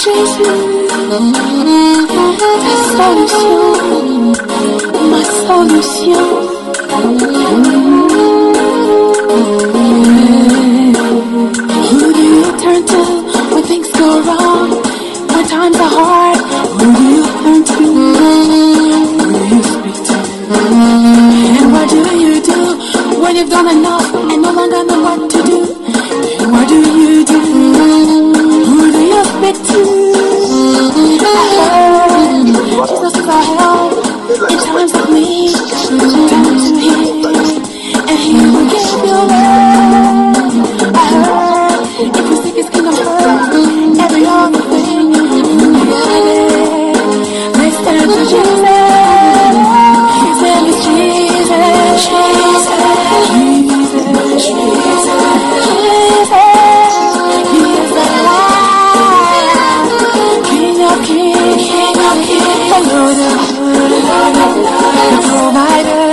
Jésus, ta solution, ma solution. Who do you turn to when things go wrong? When times are hard, who do you turn to? Who do you speak to? And what do you do when you've done enough and no longer know what to do? And what do you do? Who do you speak to? Jesus is our help in times of need. Turn to Him, and He will give you love. I heard if you seek His kingdom first, every other thing will be added. Let's turn to Jesus. His name is Jesus. Jesus. Jesus. Jesus. He is the light. King of kings. King of kings. The Lord of lords. The provider.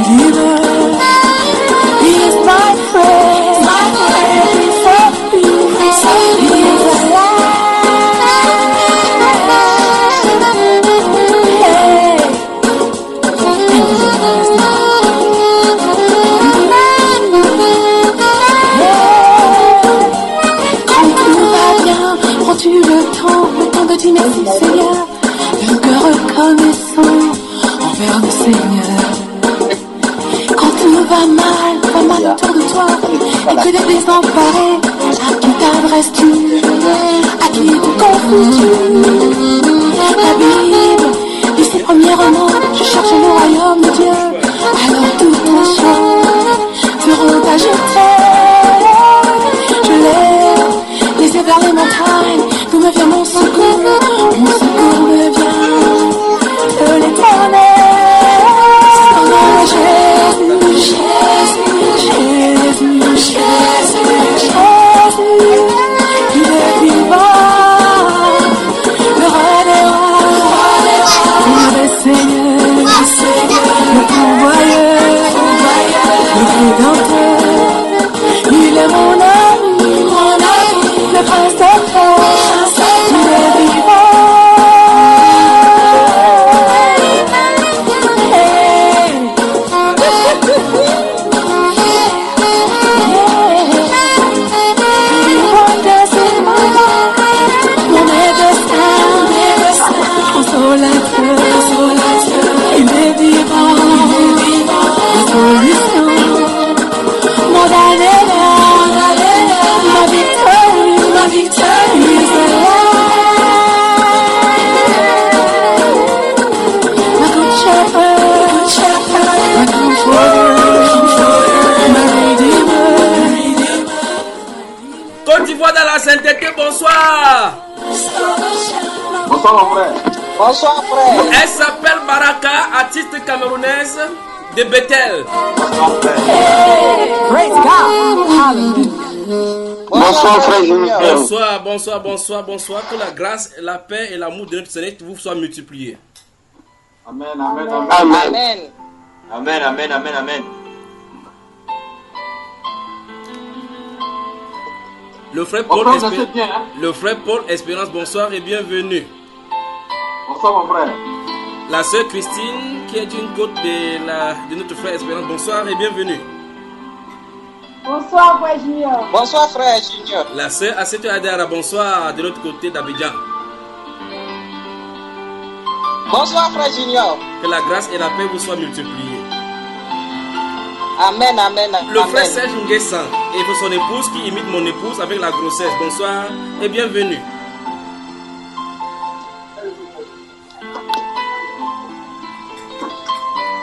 Redeemer. He is my friend. My friend. Prince of Peace. He is the light. Prends-tu le temps de dire merci Seigneur, le cœur reconnaissant envers le Seigneur. Quand tout va mal autour de toi, et que t'es désemparé, à qui t'adresses-tu? À qui te confies-tu? La Bible dit ses premièrement, je cherche le royaume de Dieu, alors toutes tes choses seront ajoutées. Je lève les yeux vers les montagnes, d'où me vient mon secours me vient de l'Éternel. Son nom est Jésus, Jésus, Jésus, Jésus, Jésus, il est vivant, le roi des rois, le Seigneur, le pourvoyeur, le rédempteur, il est mon ami, le prince des princes, il est vivant. Mon médecin, consolateur, il est vivant, la solution, mon Daniel, ma victoire, il est là. Ma good shepherd, ma comforter, ma redeemer. Côte d'Ivoire dans la sainteté, bonsoir. Bonsoir mon frère. Bonsoir frère. Elle s'appelle Baraka, artiste camerounaise de Bethel. Praise God. Hallelujah. Bonsoir frère Junior. Bonsoir. Que la grâce, la paix et l'amour de notre Seigneur vous soient multipliés. Amen. Le frère Paul Espérance, bonsoir et bienvenue. Bonsoir mon frère. La sœur Christine, qui est une côte de notre frère Espérance, bonsoir et bienvenue. Bonsoir frère Junior. Bonsoir frère Junior. La sœur Asseto Adara, bonsoir de l'autre côté d'Abidjan. Bonsoir frère Junior. Que la grâce et la paix vous soient multipliées. Amen. Le frère Serge Nguessan et son épouse qui imite mon épouse avec la grossesse, bonsoir et bienvenue.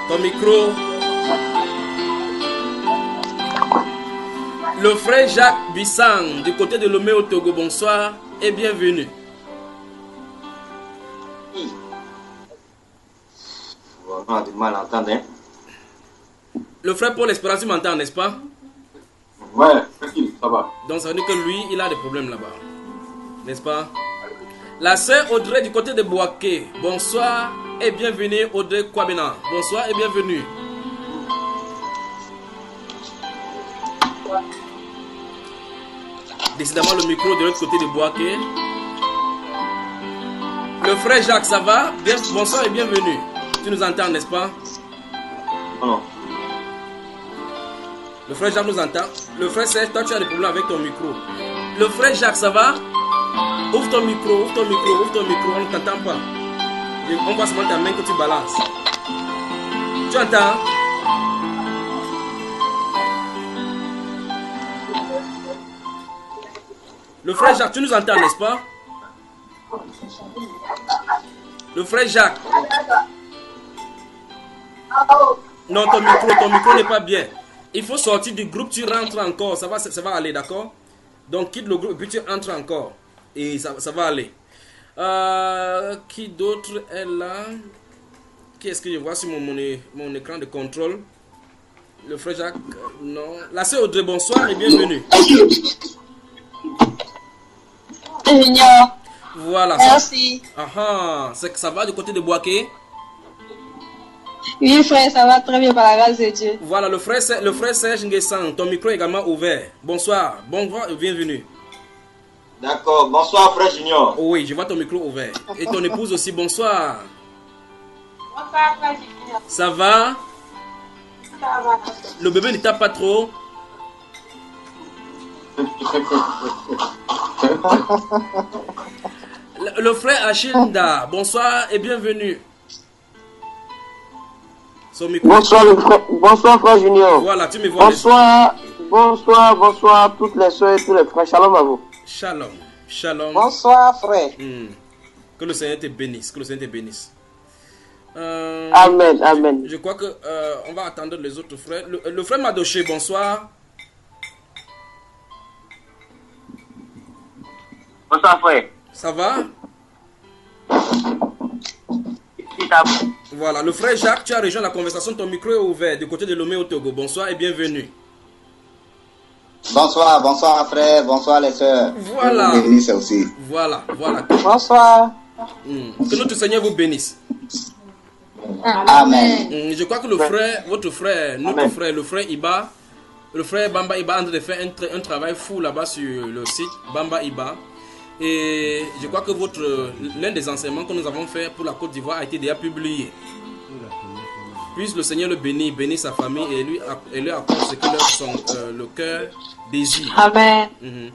Ton micro. Le frère Jacques Bissang du côté de Lomé au Togo, bonsoir et bienvenue. On a du mal à entendre. Le frère Paul Espérance, tu m'entends, n'est-ce pas? Ouais, tranquille, ça va. Donc ça veut dire que lui, il a des problèmes là-bas. N'est-ce pas? La sœur Audrey du côté de Boaké, bonsoir et bienvenue Audrey Kwabena. Bonsoir et bienvenue. Décidément, le micro de l'autre côté de Boaké. Le frère Jacques, ça va? Bonsoir et bienvenue. Tu nous entends, n'est-ce pas? Non. Le frère Jacques nous entend. Le frère Serge, toi, tu as des problèmes avec ton micro. Le frère Jacques, ça va? Ouvre ton micro, ouvre ton micro, ouvre ton micro. On ne t'entend pas. On voit seulement ta main que tu balances. Tu entends? Le frère Jacques, tu nous entends, n'est-ce pas? Le frère Jacques. Non, ton micro n'est pas bien. Il faut sortir du groupe, tu rentres encore. Ça va aller, d'accord? Donc quitte le groupe et puis tu entres encore. Et ça va aller. Qui d'autre est là? Qui est-ce que je vois sur mon écran de contrôle? Le frère Jacques, non. La sœur Audrey, bonsoir et bienvenue. Junior. Voilà. Merci. C'est que ça va du côté de Boaké? Oui, frère, ça va très bien par la grâce de Dieu. Voilà, le frère Serge Nguessan, ton micro est également ouvert. Bonsoir, bienvenue. D'accord, bonsoir frère Junior. Oui, je vois ton micro ouvert. Et ton épouse aussi, bonsoir. Bonsoir, frère Junior. Ça va? Ça va. Le bébé ne tape pas trop? Le frère Achilda, bonsoir et bienvenue. Son micro. Bonsoir frère Junior. Voilà, tu me vois. Bonsoir toutes les soeurs et tous les frères. Shalom à vous. Shalom. Bonsoir, frère. Que le Seigneur te bénisse. Amen. Je crois que on va attendre les autres frères. Le frère Madoché, bonsoir. Bonsoir frère. Ça va? Voilà, le frère Jacques, tu as rejoint la conversation, ton micro est ouvert du côté de Lomé au Togo. Bonsoir et bienvenue. Bonsoir frère, bonsoir les soeurs. Voilà. Vous bénisse aussi. Voilà. Bonsoir. Que notre Seigneur vous bénisse. Amen. Je crois que le frère, votre frère, notre frère, le frère Iba, le frère Bamba Iba est en train de faire un travail fou là-bas sur le site Bamba Iba. Et je crois que l'un des enseignements que nous avons fait pour la Côte d'Ivoire a été déjà publié. Puisse le Seigneur le bénisse sa famille et lui accorde ce que le cœur désire. Amen. Et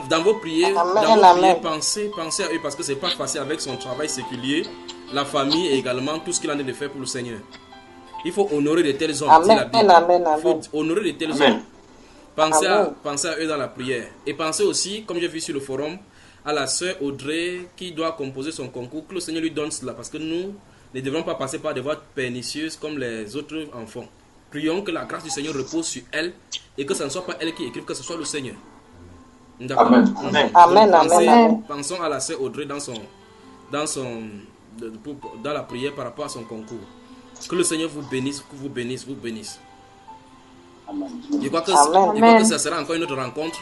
dans vos prières, pensez à eux parce que c'est pas facile avec son travail séculier, la famille et également tout ce qu'il en est de faire pour le Seigneur. Il faut honorer de tels hommes. Amen. Il faut honorer de tels hommes. Pensez à eux dans la prière. Et pensez aussi, comme j'ai vu sur le forum, à la sœur Audrey qui doit composer son concours, que le Seigneur lui donne cela, parce que nous ne devrons pas passer par des voies pernicieuses comme les autres enfants. Prions que la grâce du Seigneur repose sur elle et que ce ne soit pas elle qui écrive, que ce soit le Seigneur. D'accord. Amen. Pensons à la sœur Audrey dans la prière par rapport à son concours. Que le Seigneur vous bénisse. Amen. Je crois que ça sera encore une autre rencontre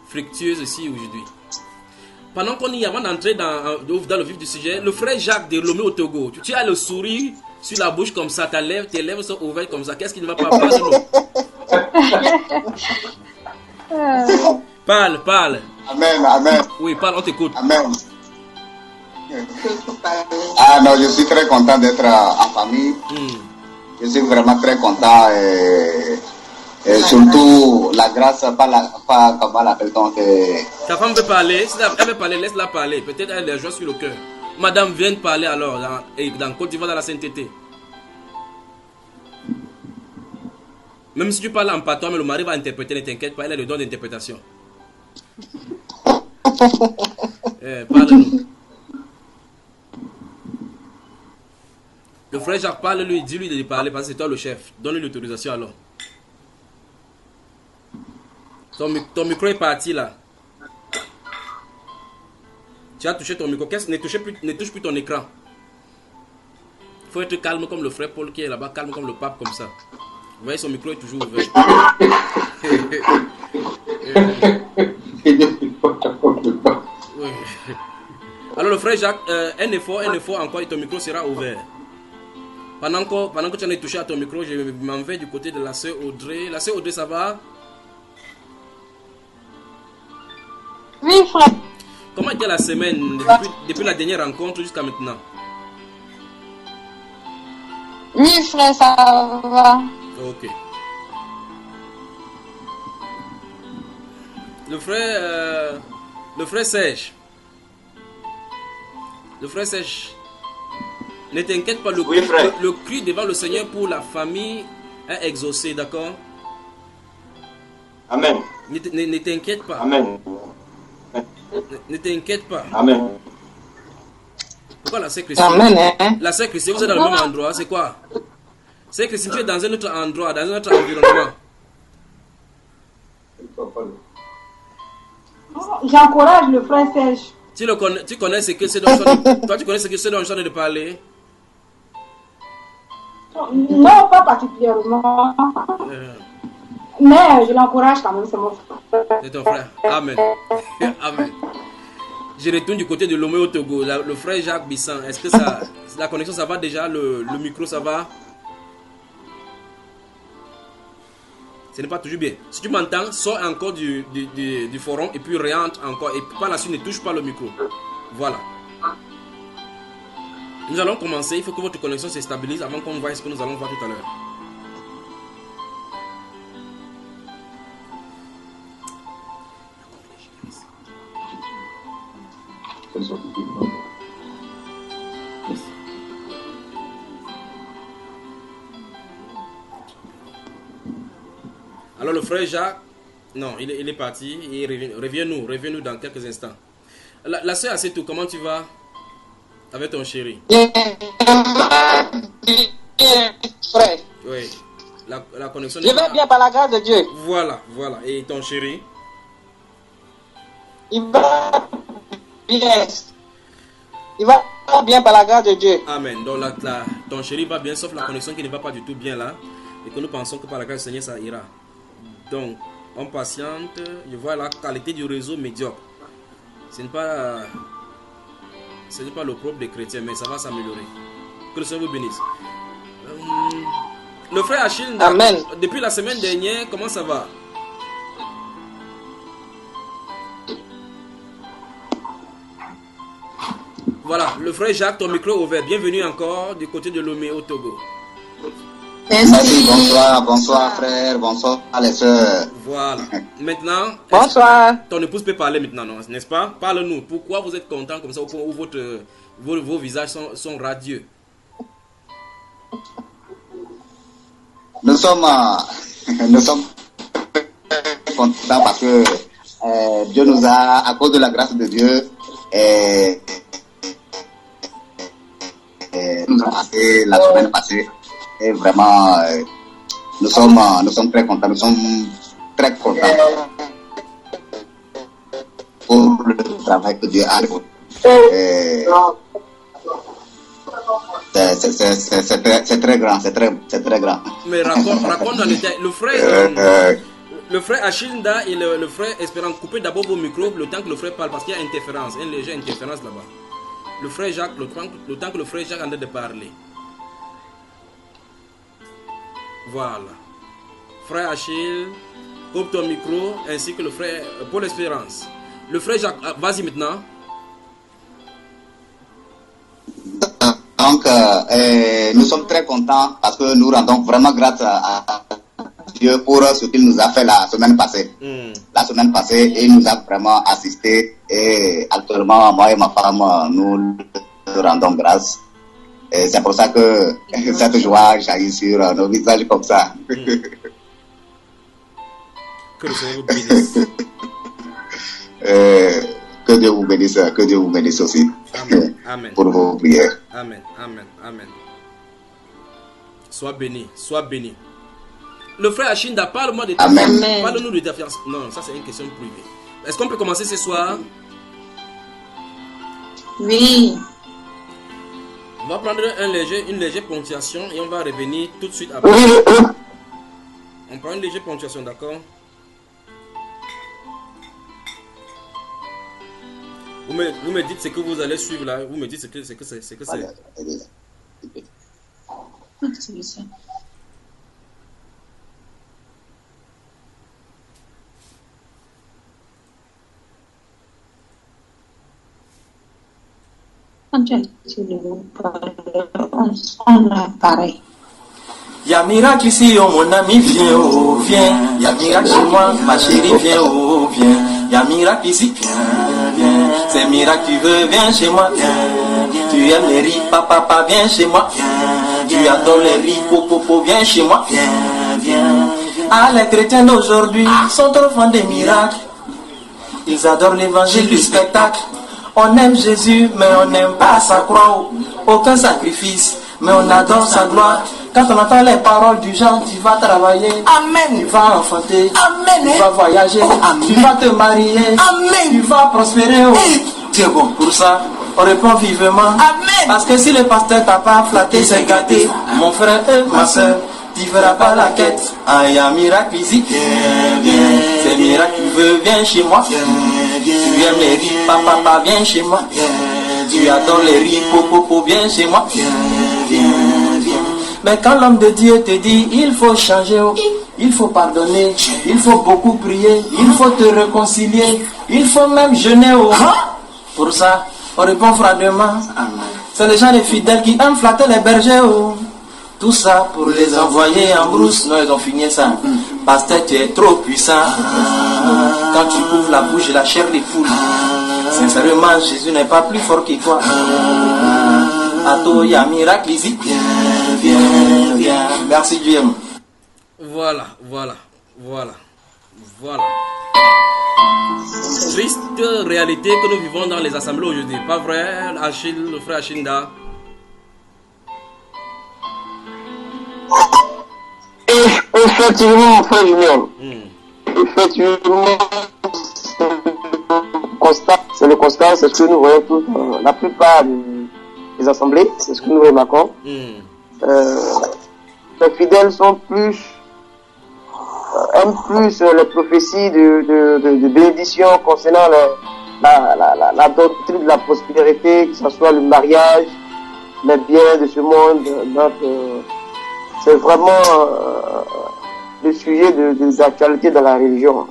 fructueuse ici aujourd'hui. Pendant qu'on y est, avant d'entrer dans le vif du sujet, le frère Jacques de Lomé au Togo, tu as le sourire sur la bouche comme ça, tes lèvres sont ouvertes comme ça. Qu'est-ce qui ne va pas passer? Parle. Amen. Oui, parle, on t'écoute. Amen. Non, je suis très content d'être en famille. Je suis vraiment très content et surtout la grâce, pas comment l'appelle-t-on que... Ta femme veut parler, si elle veut parler, laisse-la parler. Peut-être elle a des joies sur le cœur. Madame, viens parler alors dans Côte d'Ivoire, dans la sainteté. Même si tu parles en patois, mais le mari va interpréter, ne t'inquiète pas, elle a le don d'interprétation. Parle-nous. Le frère Jacques parle, dis-lui de parler parce que c'est toi le chef. Donne-lui l'autorisation alors. Ton micro est parti là. Tu as touché ton micro. Ne touche plus ton écran. Il faut être calme comme le frère Paul qui est là-bas, calme comme le pape comme ça. Vous voyez, son micro est toujours ouvert. Oui. Alors le frère Jacques, un effort encore et ton micro sera ouvert. Pendant que tu en es touché à ton micro, je m'en vais du côté de la sœur Audrey. La sœur Audrey, ça va? comment était la semaine depuis la dernière rencontre jusqu'à maintenant? Oui, frère, ça va. Ok. Le frère Sèche. Le frère Sèche. Ne t'inquiète pas, Oui, frère. le cri devant le Seigneur pour la famille est exaucé, d'accord? Amen. Ne t'inquiète pas. Amen. Ne t'inquiète pas. Amen. Pourquoi la sœur Christine? Amen. Hein? La sœur Christine, vous êtes dans le même endroit, c'est quoi? Sœur Christine, tu es dans un autre endroit, dans un autre environnement. J'encourage le frère Serge. Tu connais ce que c'est dont je suis en train de- toi, tu connais ce que c'est dont je suis en train de parler? Non, pas particulièrement. Mais je l'encourage quand même, c'est mon frère. C'est ton frère. Amen. Amen. Je retourne du côté de Lomé au Togo. Le frère Jacques Bissan, est-ce que ça, la connexion ça va déjà? Le micro ça va? Ce n'est pas toujours bien. Si tu m'entends, sors encore du forum et puis réentre encore. Et par la suite, ne touche pas le micro. Voilà. Nous allons commencer. Il faut que votre connexion se stabilise avant qu'on voie ce que nous allons voir tout à l'heure. Alors le frère Jacques, non, il est parti. Reviens-nous dans quelques instants. La sœur Assetou, comment tu vas avec ton chéri? Frère, Oui. La connexion. je vais bien par la grâce de Dieu. Voilà. Et ton chéri? Il va bien. Il va bien par la grâce de Dieu. Amen. Donc ton chéri va bien, sauf la connexion qui ne va pas du tout bien là. Et que nous pensons que par la grâce du Seigneur, ça ira. Donc, on patiente. Je vois la qualité du réseau médiocre. Ce n'est pas le propre des chrétiens, mais ça va s'améliorer. Que le Seigneur vous bénisse. Le frère Achille, Amen. depuis la semaine dernière, comment ça va? Voilà, le frère Jacques, ton micro ouvert. Bienvenue encore du côté de Lomé au Togo. Merci, bonsoir frère, bonsoir les soeurs. Voilà. Maintenant, Bonsoir. ton épouse peut parler maintenant, non, n'est-ce pas? Parle-nous. Pourquoi vous êtes content comme ça, ou vos visages sont radieux? Nous sommes très contents parce que Dieu nous a, à cause de la grâce de Dieu, nous a passé la semaine passée. Et vraiment, nous sommes très contents. Nous sommes très contents pour le travail que Dieu a fait. C'est très grand, c'est très grand. Mais raconte dans le détail. Le frère Achilda et le frère Espérant, coupez d'abord vos micros le temps que le frère parle parce qu'il y a interférence, une légère interférence là-bas. Le frère Jacques, le temps que le frère Jacques en train de parler. Voilà. Frère Achille, coupe ton micro ainsi que le frère Paul Espérance. Le frère Jacques, vas-y maintenant. Donc, nous sommes très contents parce que nous rendons vraiment grâce à Dieu pour ce qu'il nous a fait la semaine passée. La semaine passée, il nous a vraiment assisté et actuellement, moi et ma femme, nous rendons grâce. Et c'est pour ça que cette joie jaillit sur nos visages comme ça. Que le Seigneur vous bénisse. Que Dieu vous bénisse aussi. Amen. Amen. Pour vos prières. Amen. Sois béni. Le frère Achinda, parle-moi de ta Amen. Parle-nous de ta fiancée. Non, ça c'est une question privée. Est-ce qu'on peut commencer ce soir? Oui. On va prendre une légère ponctuation et on va revenir tout de suite après. On prend une légère ponctuation, d'accord? Vous me dites ce que vous allez suivre là. Vous me dites ce que c'est. C'est ça. quand tu as dit le mot, on a pareil. Y'a miracle ici, oh mon ami, viens, oh, viens. Y'a miracle chez moi, ma chérie, viens, oh, viens. Y'a miracle ici, viens, viens. C'est miracle, tu veux, viens chez moi, viens. Tu aimes les riz, papa, viens chez moi, viens. Tu adores les riz, popo, viens chez moi, viens, viens. Ah, les chrétiens d'aujourd'hui sont trop fans des miracles. Ils adorent l'évangile du spectacle. On aime Jésus, mais on n'aime pas sa croix. Aucun sacrifice, mais on adore sa gloire. Quand on entend les paroles du genre, tu vas travailler, amen. Tu vas enfanter, amen. Tu vas voyager, amen. Tu vas te marier, amen. Tu vas prospérer. Oh. C'est bon pour ça. On répond vivement, amen. Parce que si le pasteur t'a pas flatté, c'est gâté. Mon frère et ma soeur, tu verras pas la quête. Ah, y a miracle ici, viens, viens. C'est miracle, tu veux, viens chez moi. Tu aimes les riz, papa, viens chez moi. Tu adores les riz, popo, viens chez moi. Mais quand l'homme de Dieu te dit, il faut changer, il faut pardonner, il faut beaucoup prier, il faut te réconcilier, il faut même jeûner. Pour ça, on répond froidement. C'est les gens les fidèles qui aiment flatter les bergers. Tout ça pour les envoyer en brousse. Non, ils ont fini ça. Pasteur, tu es trop puissant. Quand tu ouvres la bouche, la chair des poules. Sincèrement, Jésus n'est pas plus fort que toi. Ato, il y a miracle ici. Viens, viens. Merci Dieu. Voilà. Triste réalité que nous vivons dans les assemblées aujourd'hui. Pas vrai, Achille, le frère Achinda? Effectivement, frère Junior. Effectivement, c'est le constat, c'est ce que nous voyons tous, la plupart des assemblées, c'est ce que nous remarquons. Les fidèles sont aiment plus les prophéties de bénédiction concernant la doctrine de la prospérité, que ce soit le mariage, les biens de ce monde. Donc, c'est vraiment le sujet d'actualité dans la religion.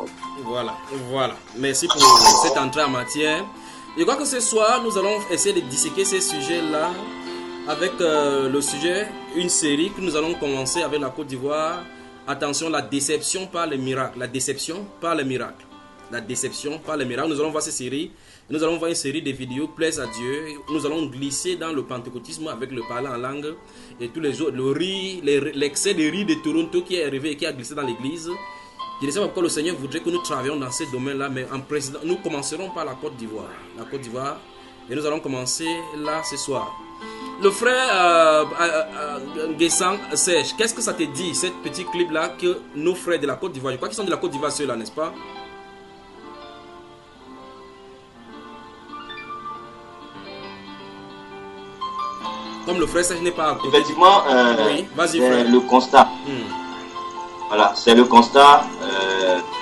Voilà. Merci pour cette entrée en matière. Je crois que ce soir, nous allons essayer de disséquer ces sujets-là avec le sujet, une série que nous allons commencer avec la Côte d'Ivoire. Attention, la déception par les miracles. La déception par les miracles. Nous allons voir ces séries. Nous allons voir une série de vidéos plaisent à Dieu. Nous allons glisser dans le pentecôtisme avec le parler en langue et tous les autres. L'excès de riz de Toronto qui est arrivé et qui a glissé dans l'église. Je ne sais pas pourquoi le Seigneur voudrait que nous travaillions dans ces domaines-là, mais en président, nous commencerons par la Côte d'Ivoire. Et nous allons commencer là ce soir. Le frère Guessant Sèche, qu'est-ce que ça te dit, cette petit clip-là, que nos frères de la Côte d'Ivoire, je crois qu'ils sont de la Côte d'Ivoire ceux-là, n'est-ce pas? Comme le frère Sèche n'est pas à côté. Effectivement, oui, vas-y, c'est frère. le constat. Voilà, c'est le constat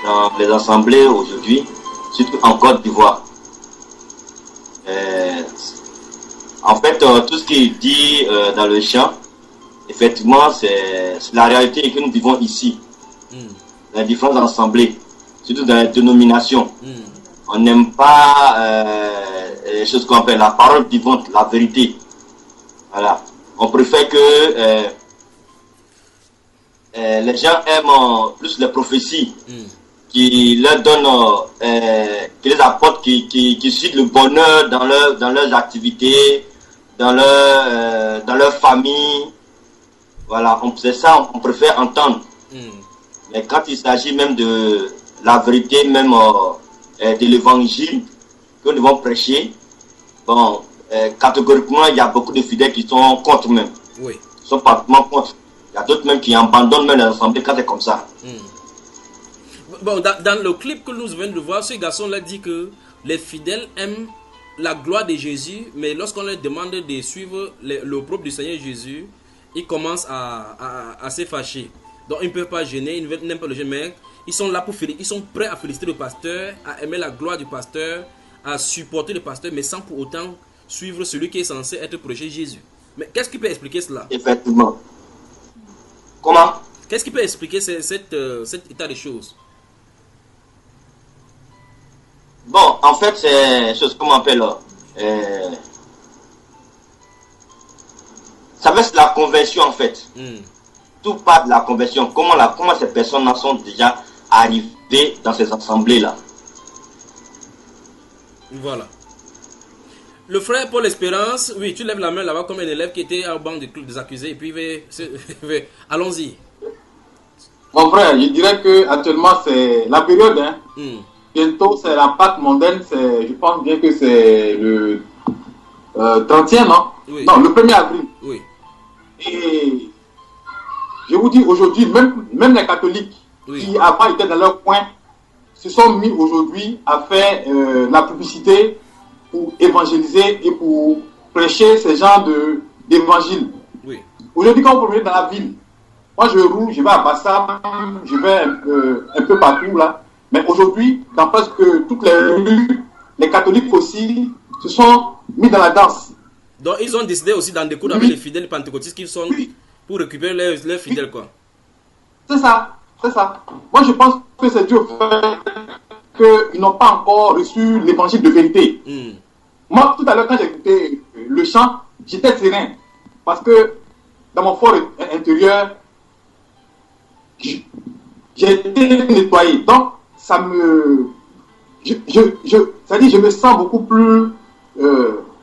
dans les assemblées aujourd'hui, surtout en Côte d'Ivoire. En fait, tout ce qui est dit dans le champ, effectivement, c'est la réalité que nous vivons ici, dans les différentes assemblées, surtout dans les dénominations. On n'aime pas les choses qu'on appelle la parole vivante, la vérité. Voilà. On préfère que les gens aiment plus les prophéties qui leur donnent, qui les apportent, qui suscitent le bonheur dans leurs activités, dans leur famille. Voilà, c'est ça, on préfère entendre. Mais quand il s'agit même de la vérité, même de l'évangile que nous devons prêcher, bon, catégoriquement, il y a beaucoup de fidèles qui sont contre même. Oui. Ils sont pratiquement contre. Il y a d'autres même qui abandonnent même les assemblées quand c'est comme ça. Bon, dans le clip que nous venons de voir, ce garçon-là dit que les fidèles aiment la gloire de Jésus, mais lorsqu'on leur demande de suivre le propre du Seigneur Jésus, ils commencent à se fâcher. Donc ils ne peuvent pas gêner, ils n'aiment pas le gêner, mais ils sont là pour féliciter, ils sont prêts à féliciter le pasteur, à aimer la gloire du pasteur, à supporter le pasteur, mais sans pour autant suivre celui qui est censé être prêché, Jésus. Mais qu'est-ce qui peut expliquer cela? Effectivement. Comment? Qu'est-ce qui peut expliquer cet état de choses? Bon, en fait, c'est ce qu'on appelle ça reste la conversion en fait. Tout part de la conversion. Comment ces personnes sont déjà arrivées dans ces assemblées-là. Voilà. Le frère Paul Espérance, oui, tu lèves la main là-bas comme un élève qui était au banc des accusés et puis allons-y. Mon frère, je dirais que actuellement c'est la période. Hein. Bientôt c'est la Pâque mondaine, je pense bien que c'est le 30e, non? Oui. Non, le 1er avril. Oui. Et je vous dis aujourd'hui, même les catholiques qui avant étaient dans leur coin se sont mis aujourd'hui à faire la publicité pour évangéliser et pour prêcher ces genres d'évangile. Oui. Aujourd'hui, quand vous promenez dans la ville, moi je roule, je vais à Bassam, je vais un peu partout là. Mais aujourd'hui, dans presque toutes les rues, les catholiques aussi se sont mis dans la danse. Donc ils ont décidé aussi d'en découdre avec les fidèles pentecôtistes qui sont pour récupérer leurs fidèles quoi. C'est ça, c'est ça. Moi je pense que c'est dû au fait qu'ils n'ont pas encore reçu l'évangile de vérité. Moi tout à l'heure quand j'ai écouté le chant, j'étais serein. Parce que dans mon fort intérieur, j'ai été nettoyé. Donc ça me... c'est-à-dire je me sens beaucoup plus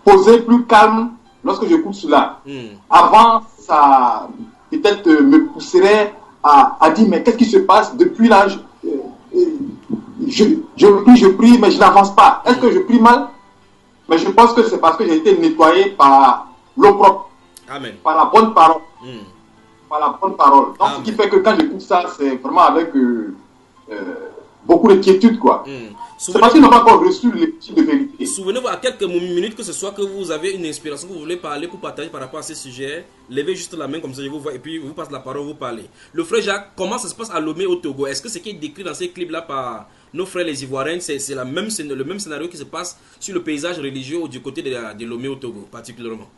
posé, plus calme lorsque j'écoute cela. Avant, ça peut-être me pousserait à dire mais qu'est-ce qui se passe depuis là je prie mais je n'avance pas. Est-ce que je prie mal? Mais je pense que c'est parce que j'ai été nettoyé par l'eau propre. Amen. Par la bonne parole. Par la bonne parole. Donc ce qui fait que quand j'écoute ça, c'est vraiment avec beaucoup d'inquiétude quoi. C'est parce qu'ils n'ont pas encore reçu l'évangile de vérité. Souvenez-vous à quelques minutes que ce soit que vous avez une inspiration, que vous voulez parler pour partager par rapport à ce sujet, levez juste la main comme ça je vous vois et puis vous passe la parole, vous parlez. Le frère Jacques, comment ça se passe à Lomé au Togo? Est-ce que ce qui est décrit dans ces clips là par nos frères les Ivoiriens, c'est le même scénario qui se passe sur le paysage religieux du côté de Lomé au Togo particulièrement?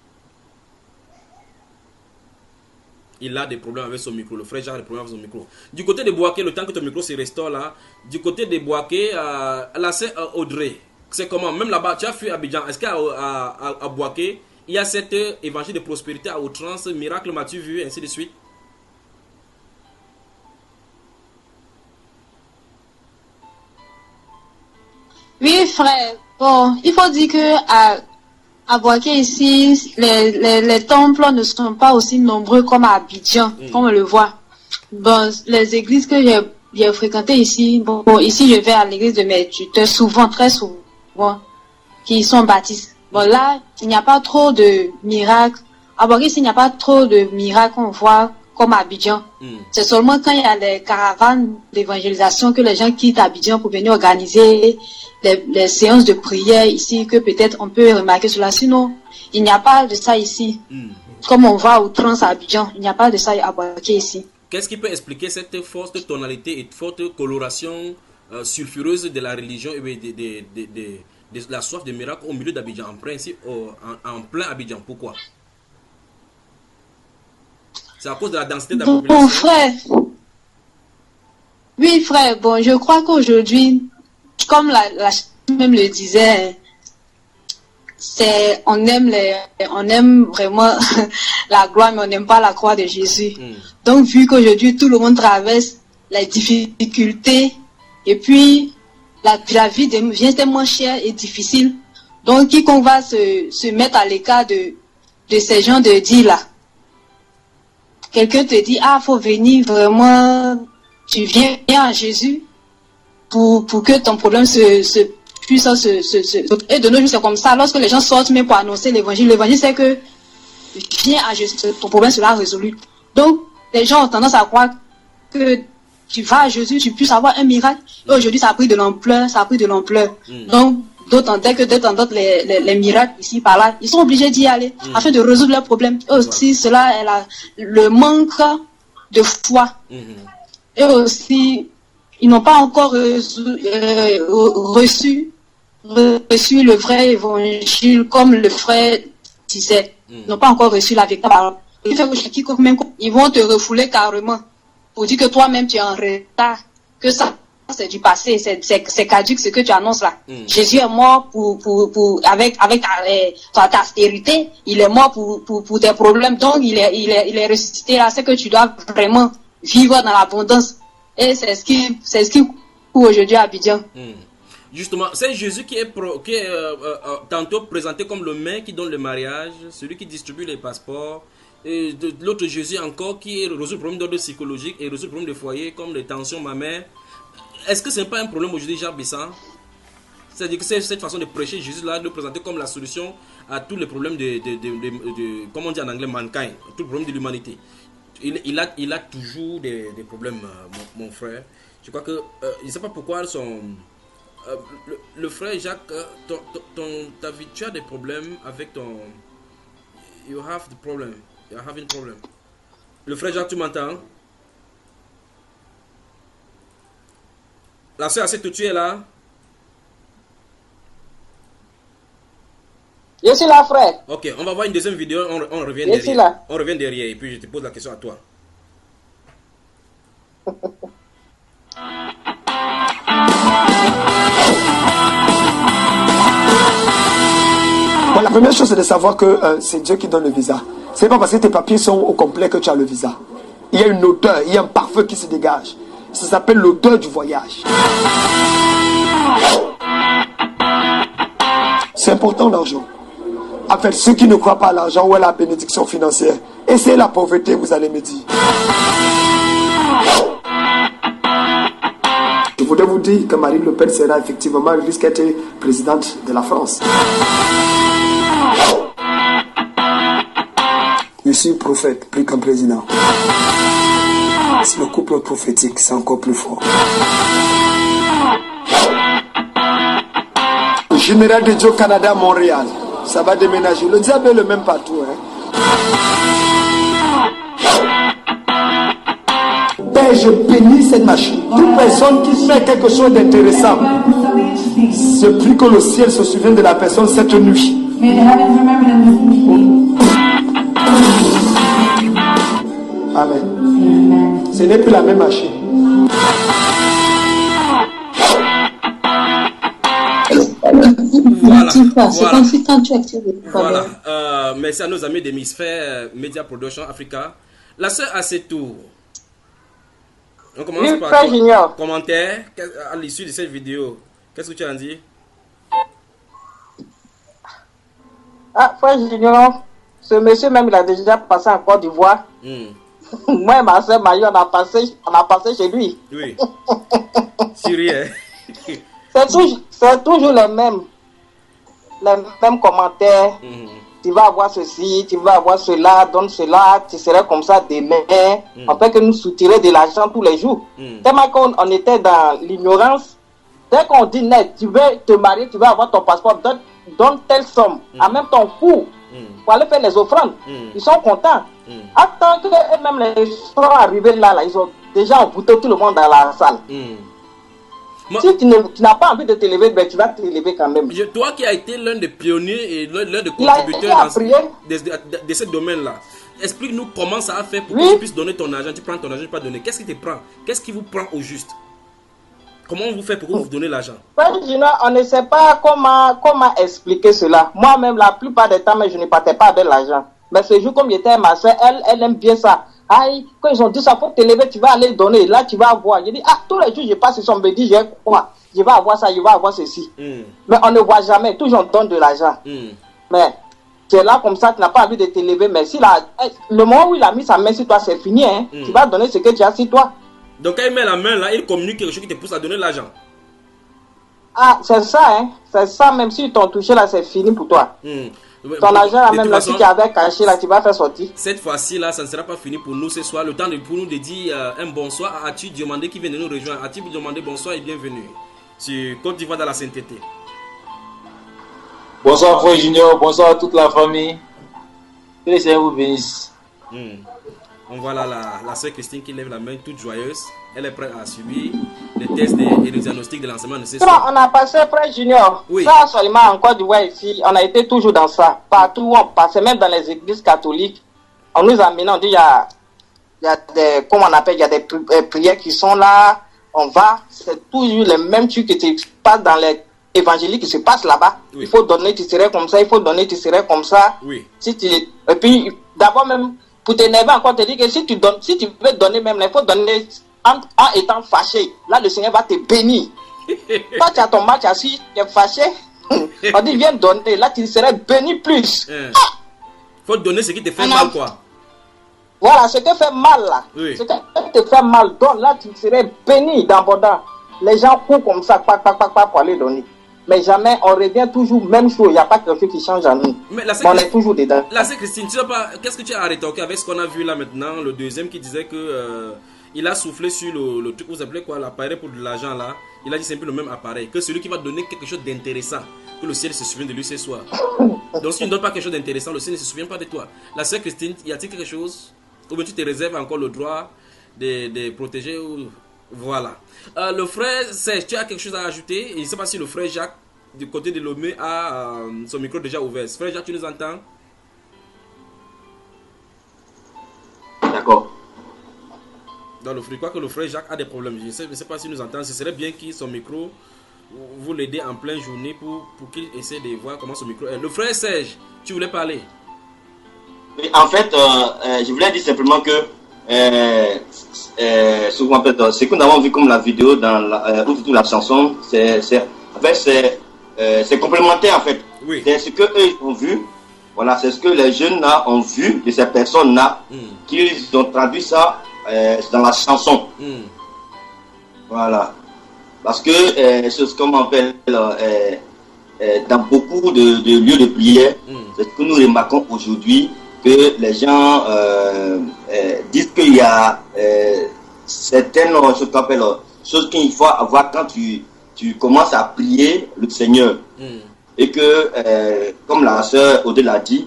Il a des problèmes avec son micro. Le frère Jacques a des problèmes avec son micro. Du côté de Boaké, le temps que ton micro se restaure là, du côté de Boaké, là c'est Audrey. C'est comment? Même là-bas, tu as fui Abidjan. Est-ce qu'à Boaké, il y a cet évangile de prospérité à outrance, miracle, m'as-tu vu, ainsi de suite? Oui, frère. Bon, il faut dire que à Boaké ici, les temples ne sont pas aussi nombreux comme à Abidjan, comme on le voit. Bon, les églises que j'ai fréquentées ici, bon, ici je vais à l'église de mes tuteurs souvent, très souvent, qui sont baptistes. Bon, là, il n'y a pas trop de miracles. À Boaké ici, il n'y a pas trop de miracles qu'on voit comme à Abidjan. C'est seulement quand il y a les caravanes d'évangélisation que les gens quittent Abidjan pour venir organiser les séances de prière ici que peut-être on peut remarquer cela. Sinon, il n'y a pas de ça ici. Comme on voit au trans à Abidjan, il n'y a pas de ça à Boaké ici. Qu'est-ce qui peut expliquer cette forte tonalité et forte coloration sulfureuse de la religion et de la soif de miracle au milieu d'Abidjan, en plein Abidjan? Pourquoi? C'est à cause de la densité de la population. Bon, frère. Oui, frère. Bon, je crois qu'aujourd'hui, comme la même le disait, on aime vraiment la gloire, mais on n'aime pas la croix de Jésus. Donc, vu qu'aujourd'hui, tout le monde traverse les difficultés, et puis, la vie devient tellement chère et difficile. Donc, quiconque va se mettre à l'écart de ces gens de dire là, quelqu'un te dit, faut venir vraiment, tu viens à Jésus pour que ton problème puisse et de nos jours c'est comme ça, lorsque les gens sortent même pour annoncer l'évangile c'est que viens à Jésus, ton problème sera résolu. Donc, les gens ont tendance à croire que tu vas à Jésus, tu puisses avoir un miracle. Et aujourd'hui, ça a pris de l'ampleur, Donc, dès que d'autres les miracles ici par là, ils sont obligés d'y aller afin de résoudre leurs problèmes. Et aussi cela est le manque de foi. Et aussi ils n'ont pas encore reçu le vrai évangile comme le frère disait. Ils n'ont pas encore reçu la véritable parole. Ils vont te refouler carrément pour dire que toi-même tu es en retard, que ça c'est du passé, c'est caduque ce que tu annonces là. Jésus est mort avec ta stérité, il est mort pour tes problèmes, donc il est ressuscité là. C'est que tu dois vraiment vivre dans l'abondance. Et c'est ce qui court aujourd'hui à Abidjan. Justement, c'est Jésus qui est tantôt présenté comme le maire qui donne le mariage, celui qui distribue les passeports, et l'autre Jésus encore qui résout le problème d'ordre psychologique et résout le problème de foyer comme les tensions mammaires. Est-ce que ce n'est pas un problème aujourd'hui, Jacques Bessan? C'est-à-dire que c'est cette façon de prêcher Jésus là, de le présenter comme la solution à tous les problèmes de comment on dit en anglais, mankind, tous les problèmes de l'humanité. Il a toujours des problèmes, mon frère. Je crois que, je ne sais pas pourquoi le frère Jacques, tu as des problèmes avec ton... You have the problem. You are having problem. Le frère Jacques, tu m'entends? La soeur Assetou, tu es là? Je suis là, frère. Ok, on va voir une deuxième vidéo, on revient Je derrière. suis là. On revient derrière et puis je te pose la question à toi. Bon, la première chose, c'est de savoir que c'est Dieu qui donne le visa. C'est pas parce que tes papiers sont au complet que tu as le visa. Il y a une odeur, il y a un parfum qui se dégage. Ça s'appelle l'odeur du voyage. C'est important l'argent. En fait, ceux qui ne croient pas à l'argent ou à la bénédiction financière, essayez la pauvreté, vous allez me dire. Je voudrais vous dire que Marine Le Pen sera effectivement, risque d'être présidente de la France. Je suis prophète, plus qu'un président. C'est le couple prophétique, c'est encore plus fort. Le général de Dieu Canada, Montréal, ça va déménager. Le diable est le même partout. Père, je bénis cette machine. Toute personne qui fait quelque chose d'intéressant, je prie que le ciel se souvienne de la personne cette nuit. Amen. Ce n'est plus la même machine. Voilà. Merci à nos amis d'Hémisphère Media Production Africa. La sœur Assetou. On commence par toi. Commentaire à l'issue de cette vidéo. Qu'est-ce que tu as dit? Ah, frère Junior, ce monsieur même, il a déjà passé en Côte d'Ivoire. Moi et ma soeur Marie, on a passé chez lui. Oui. Syrien. C'est toujours les mêmes commentaires. Tu vas avoir ceci, tu vas avoir cela, donne cela, tu serais comme ça demain. On fait que nous soutirer de l'argent tous les jours. Tellement qu'on était dans l'ignorance. Dès qu'on dit net, tu veux te marier, tu vas avoir ton passeport, donne telle somme, en même ton coût, pour aller faire les offrandes. Ils sont contents. Attends que eux-mêmes les sont arrivés là, ils ont déjà embouté tout le monde dans la salle. Si tu n'as pas envie de t'élever, ben tu vas t'élever quand même. Toi qui as été l'un des pionniers et l'un des contributeurs de ce domaine-là, explique-nous comment ça a fait pour que tu puisses donner ton argent. Tu prends ton argent, tu ne peux pas donner. Qu'est-ce qui te prend? Qu'est-ce qui vous prend au juste? Comment vous faites pour vous donner l'argent? On ne sait pas comment expliquer cela. Moi-même, la plupart des temps, mais je ne partais pas avec l'argent. Mais ce jour, comme j'étais ma soeur, elle aime bien ça. Aïe, quand ils ont dit ça, faut t'élever, tu vas aller donner. Là, tu vas avoir. Je dis, tous les jours, je passe sur son me dit, je vais avoir ça, je vais avoir ceci. Mais on ne voit jamais. Toujours, on donne de l'argent. Mais c'est là, comme ça, tu n'as pas envie de t'élever. Mais si le moment où il a mis sa main sur toi, c'est fini. Hein. Tu vas donner ce que tu as sur toi. Donc, quand il met la main là, il communique quelque chose qui te pousse à donner l'argent. Ah, c'est ça, hein. C'est ça, même si ils t'ont touché là, c'est fini pour toi. Ton argent là, même là, si tu avais caché là, tu vas faire sortir. Cette fois-ci là, ça ne sera pas fini pour nous ce soir. Le temps pour nous de dire un bonsoir à Atu Diomandé qui vient de nous rejoindre. Atu Diomandé, bonsoir et bienvenue sur Côte d'Ivoire dans la sainteté. Bonsoir frère Junior, bonsoir à toute la famille. Que les Seigneur vous bénisse. On voit là la sœur Christine qui lève la main toute joyeuse. Elle est prête à subir les tests et le diagnostic de l'enseignement de ce soir. On a passé frère Junior. Oui. Ça seulement en Côte d'Ivoire ici, on a été toujours dans ça. Partout où on passait, même dans les églises catholiques, on nous a amené, on dit il y a des, comment on appelle, il y a des prières qui sont là. on va, c'est toujours les mêmes trucs qui se passent dans les évangéliques qui se passent là-bas. Oui. Il faut donner, tu serais comme ça, il faut donner, tu serais comme ça. Oui. Et puis, d'abord même, pour t'énerver encore, te dire que si tu veux donner même, il faut donner en étant fâché. Là, le Seigneur va te bénir. Toi, tu as ton match assis, tu es fâché. On dit, viens donner. Là, tu serais béni plus. Faut donner ce qui te fait mal, quoi. Voilà, ce qui fait mal, là. Oui. Ce qui te fait mal, donne. Là, tu serais béni d'abondance. Les gens courent comme ça, pour aller donner. Mais jamais, on revient toujours même chose. Il n'y a pas quelque chose qui change en nous. Mais là, on est toujours dedans. Là, c'est Christine, tu sais pas, qu'est-ce que tu as rétorqué avec ce qu'on a vu là maintenant, le deuxième qui disait que il a soufflé sur le truc, vous appelez quoi, l'appareil pour de l'argent là. Il a dit c'est un peu le même appareil, que celui qui va donner quelque chose d'intéressant, que le ciel se souvient de lui ce soir. Donc si tu ne donnes pas quelque chose d'intéressant, le ciel ne se souvient pas de toi. La sœur Christine, y a-t-il quelque chose, ou bien tu te réserves encore le droit de protéger ou... Voilà. Le frère Serge, tu as quelque chose à ajouter? Et je ne sais pas si le frère Jacques, du côté de Lomé, a son micro déjà ouvert. Frère Jacques, tu nous entends? D'accord. Donc, je crois que le frère Jacques a des problèmes. Je ne sais pas s'il nous entend. Ce serait bien qu'il son micro, vous l'aidez en pleine journée pour qu'il essaie de voir comment son micro est. Le frère Serge, tu voulais parler? Oui, en fait, je voulais dire simplement que souvent, en fait, ce que nous avons vu comme la vidéo dans la chanson, c'est complémentaire en fait. Oui. C'est ce qu'eux ont vu. Voilà, c'est ce que les jeunes là ont vu de ces personnes-là, qu'ils ont traduit ça dans la chanson. Voilà. Parce que c'est ce qu'on appelle dans beaucoup de lieux de prière, c'est ce que nous remarquons aujourd'hui, que les gens disent qu'il y a certaines choses qu'on appelle choses qu'il faut avoir quand tu commences à prier le Seigneur. Et que, comme la sœur Odile l'a dit,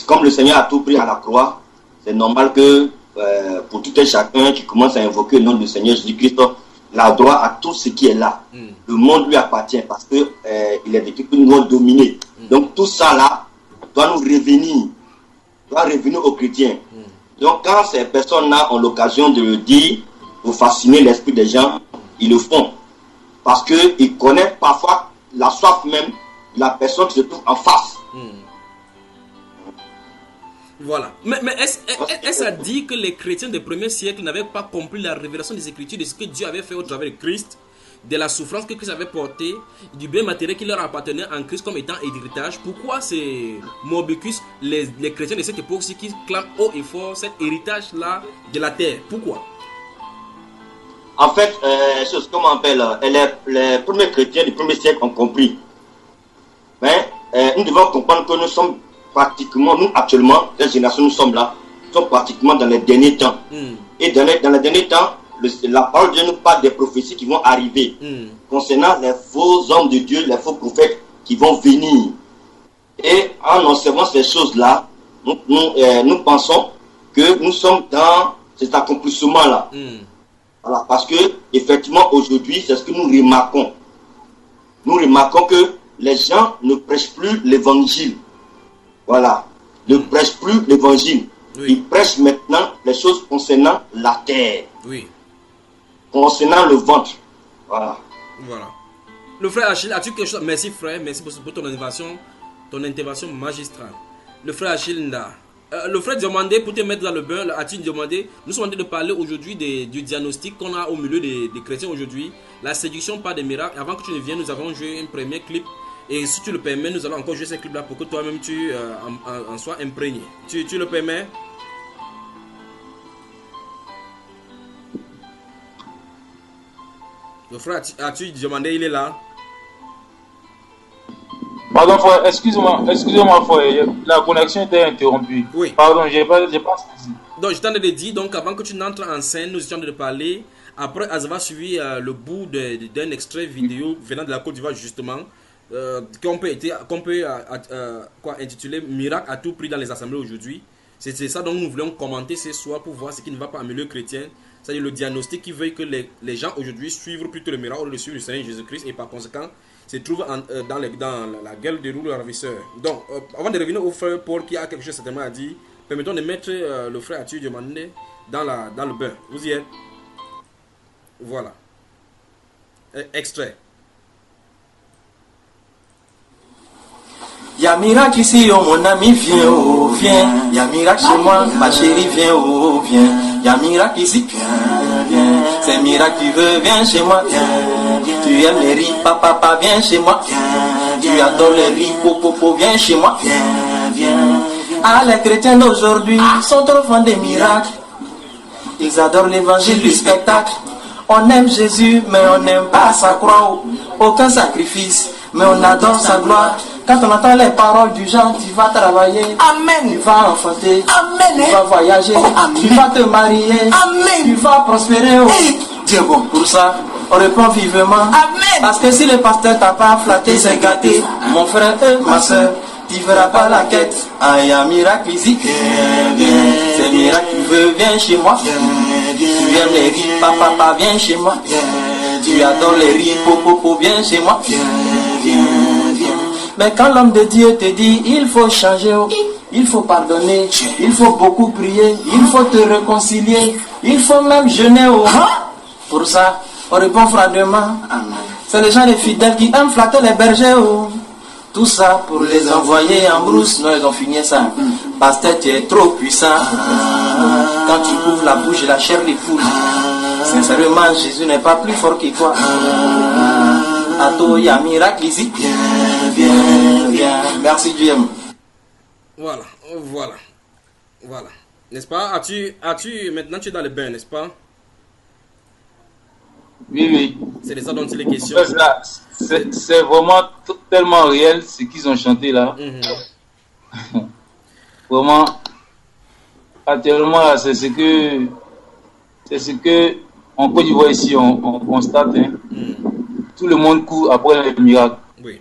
comme le Seigneur a tout pris à la croix, c'est normal que pour tout un chacun qui commence à invoquer le nom du Seigneur Jésus-Christ, il a droit à tout ce qui est là. Le monde lui appartient parce que il est depuis que nous avons dominé. Donc tout ça là doit nous revenir, doit revenir aux chrétiens. Donc quand ces personnes-là ont l'occasion de le dire pour fasciner l'esprit des gens, ils le font. Parce qu'ils connaissent parfois la soif même de la personne qui se trouve en face. Voilà. Mais est-ce à dire que les chrétiens des premiers siècles n'avaient pas compris la révélation des Écritures, de ce que Dieu avait fait au travers de Christ, de la souffrance que Christ avait portée, du bien matériel qui leur appartenait en Christ comme étant héritage? Pourquoi c'est Morbicus, les chrétiens de cette époque-ci, qui clament haut et fort cet héritage-là de la terre? Pourquoi? En fait, c'est ce qu'on appelle les premiers chrétiens du premier siècle ont compris. Mais nous devons comprendre que nous sommes pratiquement, nous actuellement, cette génération, nous sommes là, nous sommes pratiquement dans les derniers temps. Et dans les derniers temps, la parole de Dieu nous parle des prophéties qui vont arriver concernant les faux hommes de Dieu, les faux prophètes qui vont venir. Et en observant ces choses-là, nous pensons que nous sommes dans cet accomplissement-là. Voilà, parce que effectivement aujourd'hui, c'est ce que nous remarquons. Nous remarquons que les gens ne prêchent plus l'évangile. Voilà, ne prêchent plus l'évangile. Ils prêchent maintenant les choses concernant la terre. Concernant le ventre. Voilà. Voilà. Le frère Achille, as-tu quelque chose? Merci frère, merci pour ton intervention magistrale. Le frère Achille Nda. Le frère demandait, pour te mettre dans le bain, as-tu demandé, nous sommes en train de parler aujourd'hui du diagnostic qu'on a au milieu des chrétiens aujourd'hui, la séduction par des miracles. Avant que tu ne viennes, nous avons joué un premier clip, et si tu le permets, nous allons encore jouer ce clip-là pour que toi-même tu en sois imprégné. Tu le permets? Le frère, as-tu demandé, il est là? Pardon, frère, excusez-moi, frère, la connexion était interrompue. Oui. Pardon, j'ai pas saisi. Donc, je t'en ai dit, donc avant que tu n'entres en scène, nous étions en train de parler. Après, avoir suivi le bout d'un extrait vidéo venant de la Côte d'Ivoire, justement, qu'on peut intituler Miracle à tout prix dans les assemblées aujourd'hui. C'est ça dont nous voulons commenter ce soir pour voir ce qui ne va pas en milieu chrétien. C'est-à-dire le diagnostic qui veut que les gens aujourd'hui suivent plutôt le miracle au lieu de suivre le Seigneur Jésus-Christ, et par conséquent se trouvent dans la gueule des roues ravisseurs. Donc, avant de revenir au frère Paul qui a quelque chose certainement à dire, permettons de mettre le frère Arthur Diomandé dans le bain. Vous y êtes? Voilà. Extrait. Y'a miracle ici, oh mon ami, viens, oh, viens. Y'a miracle chez moi, ma chérie, viens, oh, viens. Y'a miracle ici, viens, viens. C'est miracle, tu veux, viens chez moi, viens. Tu aimes les riz, papa, viens chez moi, viens. Tu adores les riz, popo, viens chez moi, viens, viens. Ah, les chrétiens d'aujourd'hui sont trop fans des miracles. Ils adorent l'évangile du spectacle. On aime Jésus, mais on n'aime pas sa croix. Aucun sacrifice, mais on adore sa gloire. Quand on entend les paroles du genre, tu vas travailler. Amen. Tu vas enfanter. Amen. Tu vas voyager. Amen. Tu vas te marier. Amen. Tu vas prospérer. Dieu bon. Pour ça, on répond vivement. Amen. Parce que si le pasteur t'a pas flatté, c'est gâté. Mon frère et ma soeur, tu verras pas la quête. Ah, y a miracle ici. C'est miracle, tu veux, viens chez moi. Tu aimes les riz, papa, viens chez moi. Tu adores les riz, popo, viens chez moi. Mais quand l'homme de Dieu te dit, il faut changer, il faut pardonner, il faut beaucoup prier, il faut te réconcilier, il faut même jeûner. Pour ça, on répond froidement. C'est les gens les fidèles qui aiment flatter les bergers. Tout ça pour les envoyer en brousse. Non, ils ont fini ça. Pasteur, tu es trop puissant. Quand tu ouvres la bouche, la chair les poules. Sincèrement, Jésus n'est pas plus fort que toi. Ato, il y a miracle ici. Viens. Merci Dieu. Voilà. N'est-ce pas? As-tu maintenant tu es dans le bain, n'est-ce pas? Oui. C'est de ça dont il est question. C'est vraiment tellement réel ce qu'ils ont chanté là. Vraiment, actuellement, là, c'est ce que en Côte d'Ivoire ici on constate. Tout le monde court après les miracles. Oui.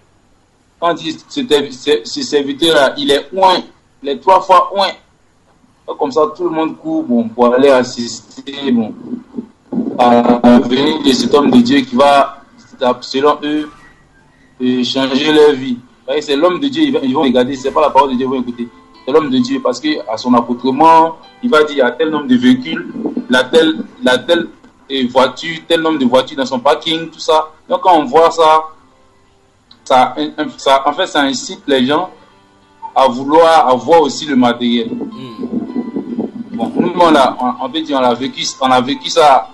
Quand ce serviteur-là, il est ouin, les 3 fois ouin. Comme ça, tout le monde court pour aller assister à venir de cet homme de Dieu qui va, selon eux, changer leur vie. C'est l'homme de Dieu, ils vont regarder, c'est pas la parole de Dieu, ils vont écouter. C'est l'homme de Dieu parce qu'à son accoutrement, il va dire il y a tel nombre de véhicules, la telle voiture, tel nombre de voitures dans son parking, tout ça. Donc quand on voit ça en fait, ça incite les gens à vouloir avoir aussi le matériel. Bon, nous, on peut dire, on a vécu ça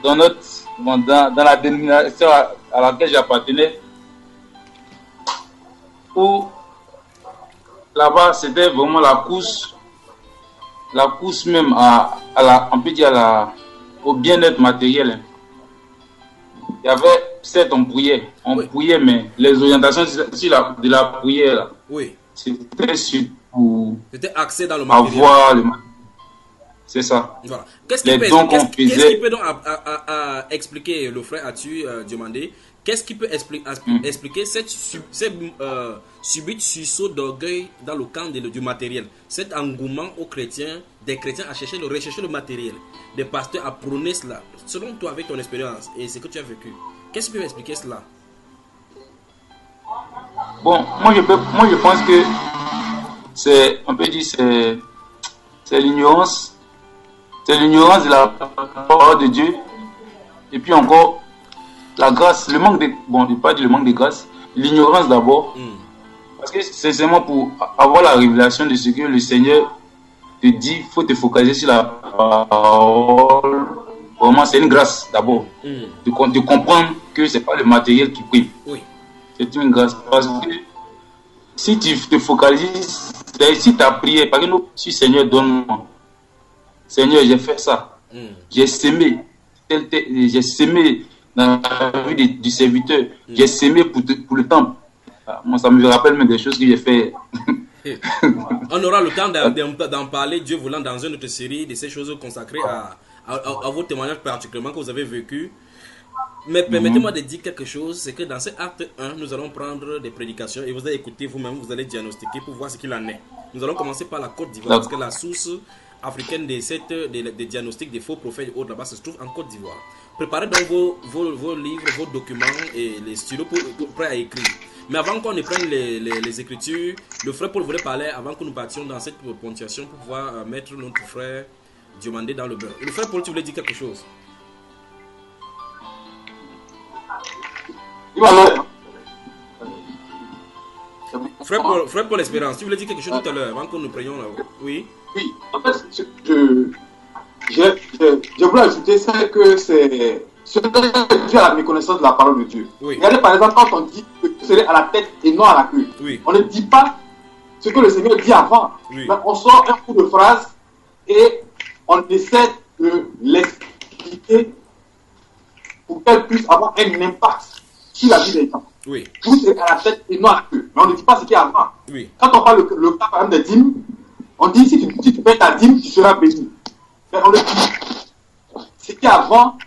dans la dénomination à laquelle j'appartenais, où là-bas, c'était vraiment la course même on peut dire au bien-être matériel. Il y avait, certes, on priait, mais les orientations de la prière, là, c'était surtout axé dans le matériel. Avoir le matériel. C'est ça. Voilà. Qu'est-ce qui peut donc expliquer, le frère Atu demandé, qu'est-ce qui peut expliquer cette subite sursaut d'orgueil dans le camp du matériel, cet engouement des chrétiens à rechercher le matériel, des pasteurs à prôner cela, selon toi, avec ton expérience et ce que tu as vécu, qu'est-ce qui peut expliquer cela? Bon, moi je pense que on peut dire c'est l'ignorance. C'est l'ignorance de la parole de Dieu. Et puis encore, la grâce, le manque de... Bon, je ne vais pas dire le manque de grâce. L'ignorance d'abord. Parce que c'est seulement pour avoir la révélation de ce que le Seigneur te dit, il faut te focaliser sur la parole. Vraiment, c'est une grâce d'abord. De comprendre que ce n'est pas le matériel qui prie. C'est une grâce. Parce que si tu te focalises, si tu as prié, par exemple, si Seigneur donne-moi, Seigneur, j'ai fait ça. J'ai sémé. J'ai sémé dans la vie du serviteur. J'ai sémé pour le temple. Moi, ça me rappelle même des choses que j'ai fait. On aura le temps d'en parler, Dieu voulant, dans une autre série de ces choses consacrées à vos témoignages particulièrement que vous avez vécu. Mais permettez-moi de dire quelque chose, c'est que dans ce acte 1, nous allons prendre des prédications et vous allez écouter vous-même, vous allez diagnostiquer pour voir ce qu'il en est. Nous allons commencer par la Côte d'Ivoire, parce que la source africaine des diagnostics des faux prophètes et autres là-bas se trouve en Côte d'Ivoire. Préparez donc vos livres, vos documents et les stylos prêts à écrire. Mais avant qu'on ne prenne les écritures, le frère Paul voulait parler avant que nous partions dans cette ponctuation pour pouvoir mettre notre frère Diomandé dans le beurre. Le frère Paul, tu voulais dire quelque chose? Frère pour l'espérance, tu voulais dire quelque chose tout à l'heure avant que nous prenions là. Oui. Oui, en fait, je voulais ajouter, c'est que c'est dû à la méconnaissance de la parole de Dieu. Oui. Regardez par exemple quand on dit que tu serais à la tête et non à la queue. Oui. On ne dit pas ce que le Seigneur dit avant. Oui. Mais on sort un coup de phrase et on essaie de l'expliquer pour qu'elle puisse avoir un impact sur la vie des gens. Oui. Vous serez à la tête et non à la queue. Mais on ne dit pas ce qu'il y a avant. Oui. Quand on parle le cas par exemple des dîmes, on dit si tu payes ta dîme, tu seras béni. Mais on le dit. Ce qu'il y a avant,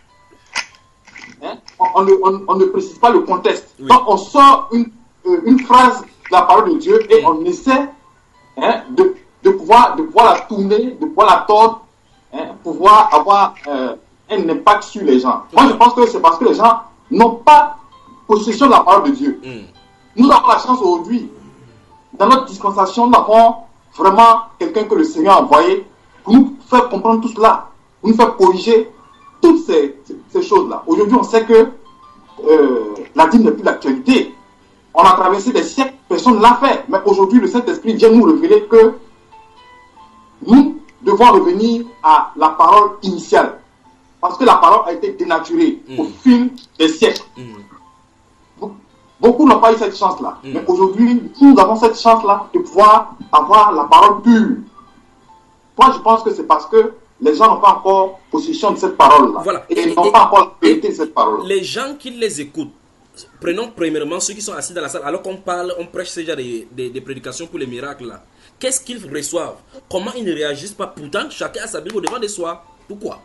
hein, on ne précise pas le contexte. Oui. Donc on sort une phrase de la parole de Dieu et on essaie de pouvoir la tourner, de pouvoir la tordre, pouvoir avoir un impact sur les gens. Moi je pense que c'est parce que les gens n'ont pas possession de la parole de Dieu. Nous avons la chance aujourd'hui, dans notre dispensation, nous avons vraiment quelqu'un que le Seigneur a envoyé pour nous faire comprendre tout cela, pour nous faire corriger toutes ces choses-là. Aujourd'hui, on sait que la dîme n'est plus d'actualité. On a traversé des siècles, personne ne l'a fait. Mais aujourd'hui, le Saint-Esprit vient nous révéler que nous devons revenir à la parole initiale. Parce que la parole a été dénaturée au fil des siècles. Beaucoup n'ont pas eu cette chance-là. Mais aujourd'hui, nous avons cette chance-là de pouvoir avoir la parole pure. Moi, je pense que c'est parce que les gens n'ont pas encore possession de cette parole-là. Voilà. Et ils n'ont pas encore la vérité de cette parole. Les gens qui les écoutent, prenons premièrement ceux qui sont assis dans la salle, alors qu'on parle, on prêche déjà des prédications pour les miracles là. Qu'est-ce qu'ils reçoivent? Comment ils ne réagissent pas? Pourtant, chacun a sa Bible au devant de soi. Pourquoi?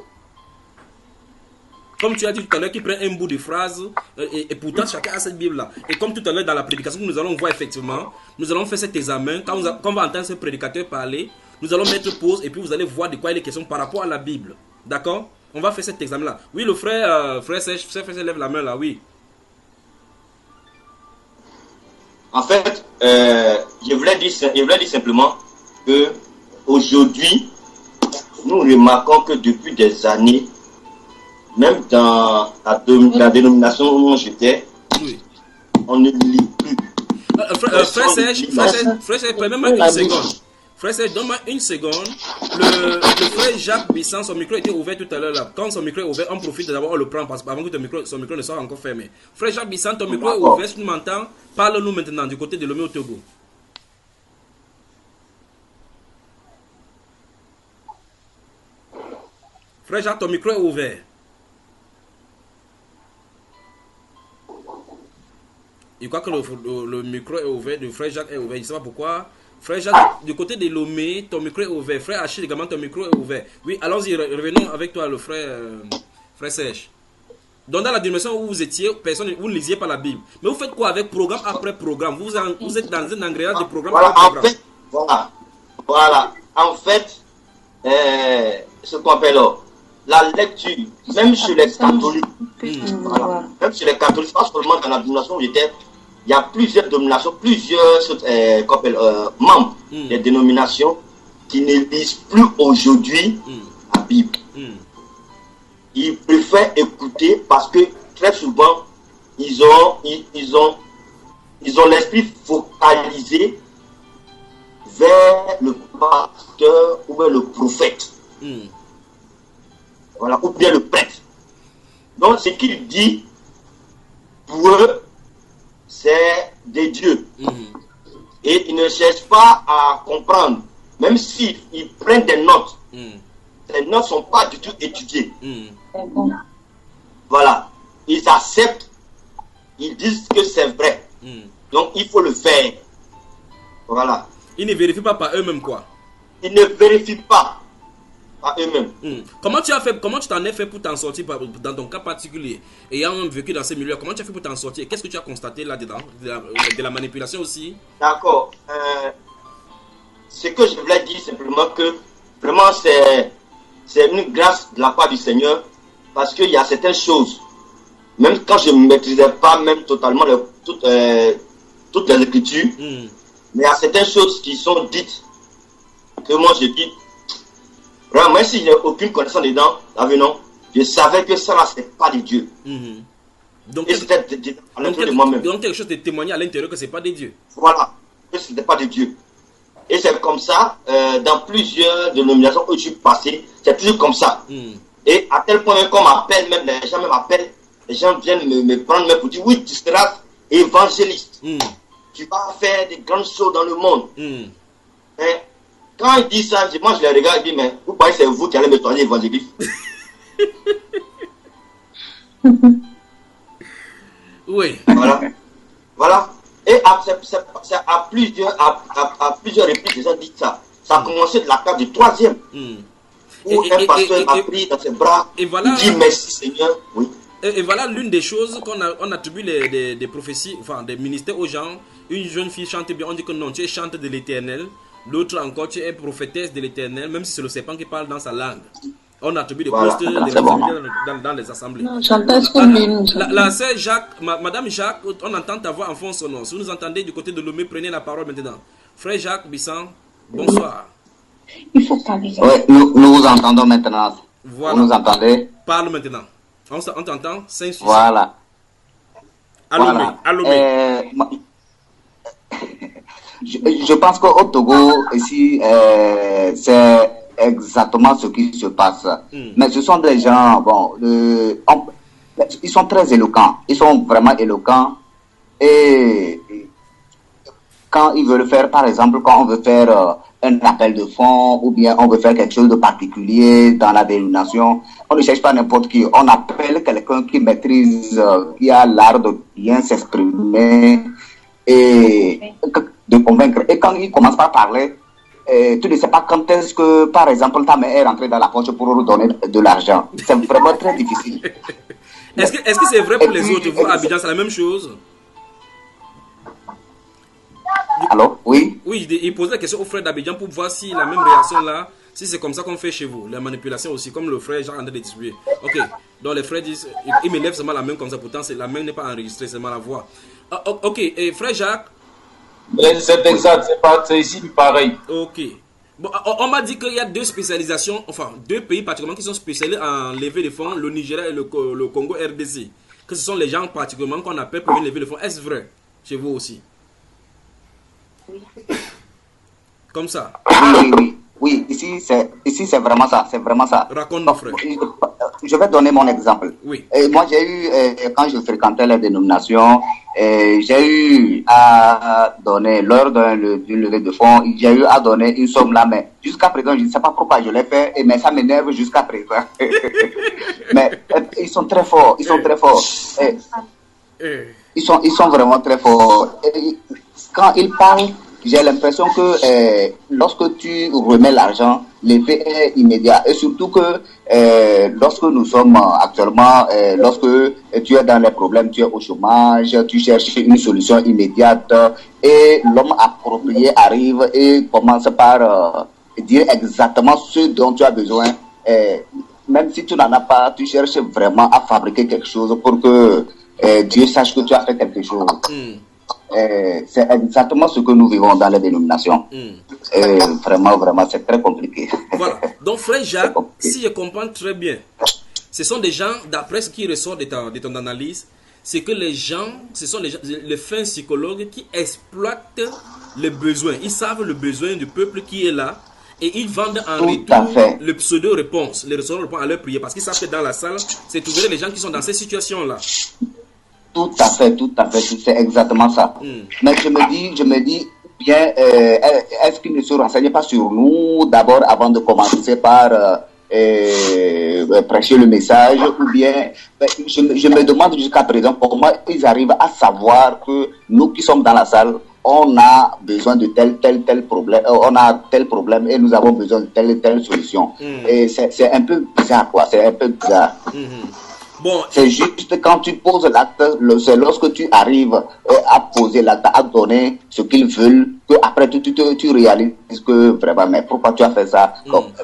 Comme tu as dit tout à l'heure, qui prend un bout de phrase, et pourtant chacun a cette Bible-là. Et comme tout à l'heure dans la prédication que nous allons voir effectivement, nous allons faire cet examen. Quand on va entendre ce prédicateur parler, nous allons mettre pause et puis vous allez voir de quoi il est question par rapport à la Bible. D'accord? On va faire cet examen-là. Oui, le frère Serge lève la main là, oui. En fait, je voulais dire simplement que aujourd'hui, nous remarquons que depuis des années, même dans la dénomination où j'étais, oui, on ne lit plus. Frère Serge, permets-moi une seconde. Frère Serge, donne-moi une seconde. Le frère Jacques Bissan, son micro était ouvert tout à l'heure là. Quand son micro est ouvert, on profite d'abord, on le prend parce avant que son micro ne soit encore fermé. Frère Jacques Bissan, ton micro est ouvert, si tu m'entends, parle-nous maintenant du côté de Lomé au Togo. Frère Jacques, ton micro est ouvert. Je crois que le micro est ouvert, le frère Jacques est ouvert, je ne sais pas pourquoi. Frère Jacques, du côté de Lomé, ton micro est ouvert. Frère Achille également, ton micro est ouvert. Oui, allons-y, revenons avec toi, le frère Serge. Donc dans la dimension où vous étiez, vous ne lisiez pas la Bible. Mais vous faites quoi avec programme après programme? Vous êtes dans un engrenage de programme après programme. Voilà. En fait, ce qu'on appelle la lecture, même chez les catholiques, même chez les catholiques, pas seulement dans la domination où j'étais, il y a plusieurs dominations, plusieurs membres des dénominations qui ne lisent plus aujourd'hui la Bible. Ils préfèrent écouter parce que très souvent, ils ont l'esprit focalisé vers le pasteur ou vers le prophète. Voilà, ou bien le prêtre. Donc, ce qu'il dit, pour eux, c'est des dieux. Et ils ne cherchent pas à comprendre. Même s'ils prennent des notes, ces notes ne sont pas du tout étudiées. Voilà. Ils acceptent, ils disent que c'est vrai. Donc, il faut le faire. Voilà. Ils ne vérifient pas par eux-mêmes, quoi. Ils ne vérifient pas par eux-mêmes. Comment tu t'en es fait pour t'en sortir dans ton cas particulier, ayant vécu dans ces milieux? Comment tu as fait pour t'en sortir? Qu'est-ce que tu as constaté là-dedans? De la manipulation aussi? D'accord. Ce que je voulais dire simplement que vraiment c'est une grâce de la part du Seigneur, parce qu'il y a certaines choses, même quand je ne maîtrisais pas même totalement toutes les écritures, mais il y a certaines choses qui sont dites que moi je dis, vraiment, même si je n'ai aucune connaissance dedans, je savais que ça là c'est pas de Dieu. Donc, et c'était à l'intérieur de moi-même. Donc quelque chose de témoigné à l'intérieur que ce n'est pas des dieux. Voilà, que ce n'était pas des dieux. Et c'est comme ça, dans plusieurs dénominations où je suis passé, c'est toujours comme ça. Et à tel point même qu'on m'appelle, même les gens m'appellent, les gens viennent me prendre pour dire, oui, tu seras évangéliste. Tu vas faire des grandes choses dans le monde. Mais quand il dit ça, moi je les regarde et dis, mais vous croyez que c'est vous qui allez me tourner évangéliste? Oui. Voilà. Voilà. Et c'est à plusieurs reprises, les gens disent ça. Ça a commencé de la carte du troisième. Où un pasteur m'a pris dans ses bras. Et voilà, il dit merci Seigneur. Oui. Et voilà l'une des choses qu'on attribue des prophéties, enfin des ministères aux gens. Une jeune fille chante bien, on dit que non, tu es chante de l'Éternel. L'autre encore, tu es prophétesse de l'Éternel, même si c'est le serpent qui parle dans sa langue. On attribue des postes dans les assemblées. La sœur Jacques, Madame Jacques, on entend ta voix en fond sonore. Si vous nous entendez du côté de Lomé, prenez la parole maintenant. Frère Jacques Bissan, bonsoir. Il faut parler. Oui, nous vous entendons maintenant. Voilà. Vous nous entendez? Parle maintenant. On t'entend. Voilà. Voilà. Je pense qu'au Togo, ici, c'est exactement ce qui se passe. Mais ce sont des gens, bon, ils sont très éloquents. Ils sont vraiment éloquents. Et quand ils veulent faire, par exemple, quand on veut faire un appel de fonds ou bien on veut faire quelque chose de particulier dans la dénomination, on ne cherche pas n'importe qui. On appelle quelqu'un qui maîtrise, qui a l'art de bien s'exprimer et de convaincre. Et quand il commence par parler, tu ne sais pas quand est-ce que, par exemple, ta mère est rentrée dans la poche pour nous donner de l'argent. C'est vraiment très difficile. Est-ce que c'est vrai pour les autres? Vous, à Abidjan, c'est la même chose? Alors, oui? Oui, il pose la question au frère d'Abidjan pour voir si la même réaction là, si c'est comme ça qu'on fait chez vous. La manipulation aussi, comme le frère Jean-André de distribuer. Ok, donc les frères disent, ils me lèvent seulement la main comme ça, pourtant la main n'est pas enregistrée, c'est seulement la voix. Ok, et frère Jacques? C'est exact, c'est ici pareil. Ok. Bon, on m'a dit qu'il y a deux spécialisations, enfin deux pays particulièrement qui sont spécialisés en levée de fonds, le Nigeria et le Congo RDC. Que ce sont les gens particulièrement qu'on appelle pour lever de fonds. Est-ce vrai chez vous aussi? Comme ça. Oui, ici c'est vraiment ça, Raconte-nous, frère. Je vais donner mon exemple. Oui. Moi j'ai eu, quand je fréquentais la dénomination, j'ai eu à donner, lors d'une levée de fonds, j'ai eu à donner une somme là, mais jusqu'à présent, je ne sais pas pourquoi je l'ai fait, mais ça m'énerve jusqu'à présent. Mais ils sont très forts, ils sont vraiment très forts. Et quand ils parlent, j'ai l'impression que lorsque tu remets l'argent, l'effet est immédiat. Et surtout que lorsque nous sommes actuellement, lorsque tu es dans les problèmes, tu es au chômage, tu cherches une solution immédiate et l'homme approprié arrive et commence par dire exactement ce dont tu as besoin. Même si tu n'en as pas, tu cherches vraiment à fabriquer quelque chose pour que Dieu sache que tu as fait quelque chose. C'est exactement ce que nous vivons dans les dénominations. Vraiment, c'est très compliqué. Voilà. Donc, frère Jacques, si je comprends très bien, ce sont des gens, d'après ce qui ressort de ton analyse, c'est que les gens, ce sont les fins psychologues qui exploitent les besoins. Ils savent le besoin du peuple qui est là et ils vendent en retour le pseudo-réponse, les réponses à leur prière. Parce qu'ils savent que dans la salle, c'est toujours les gens qui sont dans ces situations-là. Tout à fait, c'est exactement ça. Mais je me dis bien, est-ce qu'ils ne se renseignent pas sur nous d'abord avant de commencer par prêcher le message, ou bien je me demande jusqu'à présent comment ils arrivent à savoir que nous qui sommes dans la salle, on a besoin de tel problème, on a tel problème et nous avons besoin de telle solution. Et c'est un peu bizarre, quoi, c'est un peu bizarre. Bon, c'est juste quand tu poses l'acte, c'est lorsque tu arrives à poser l'acte, à donner ce qu'ils veulent, que après tu réalises que vraiment, mais pourquoi tu as fait ça?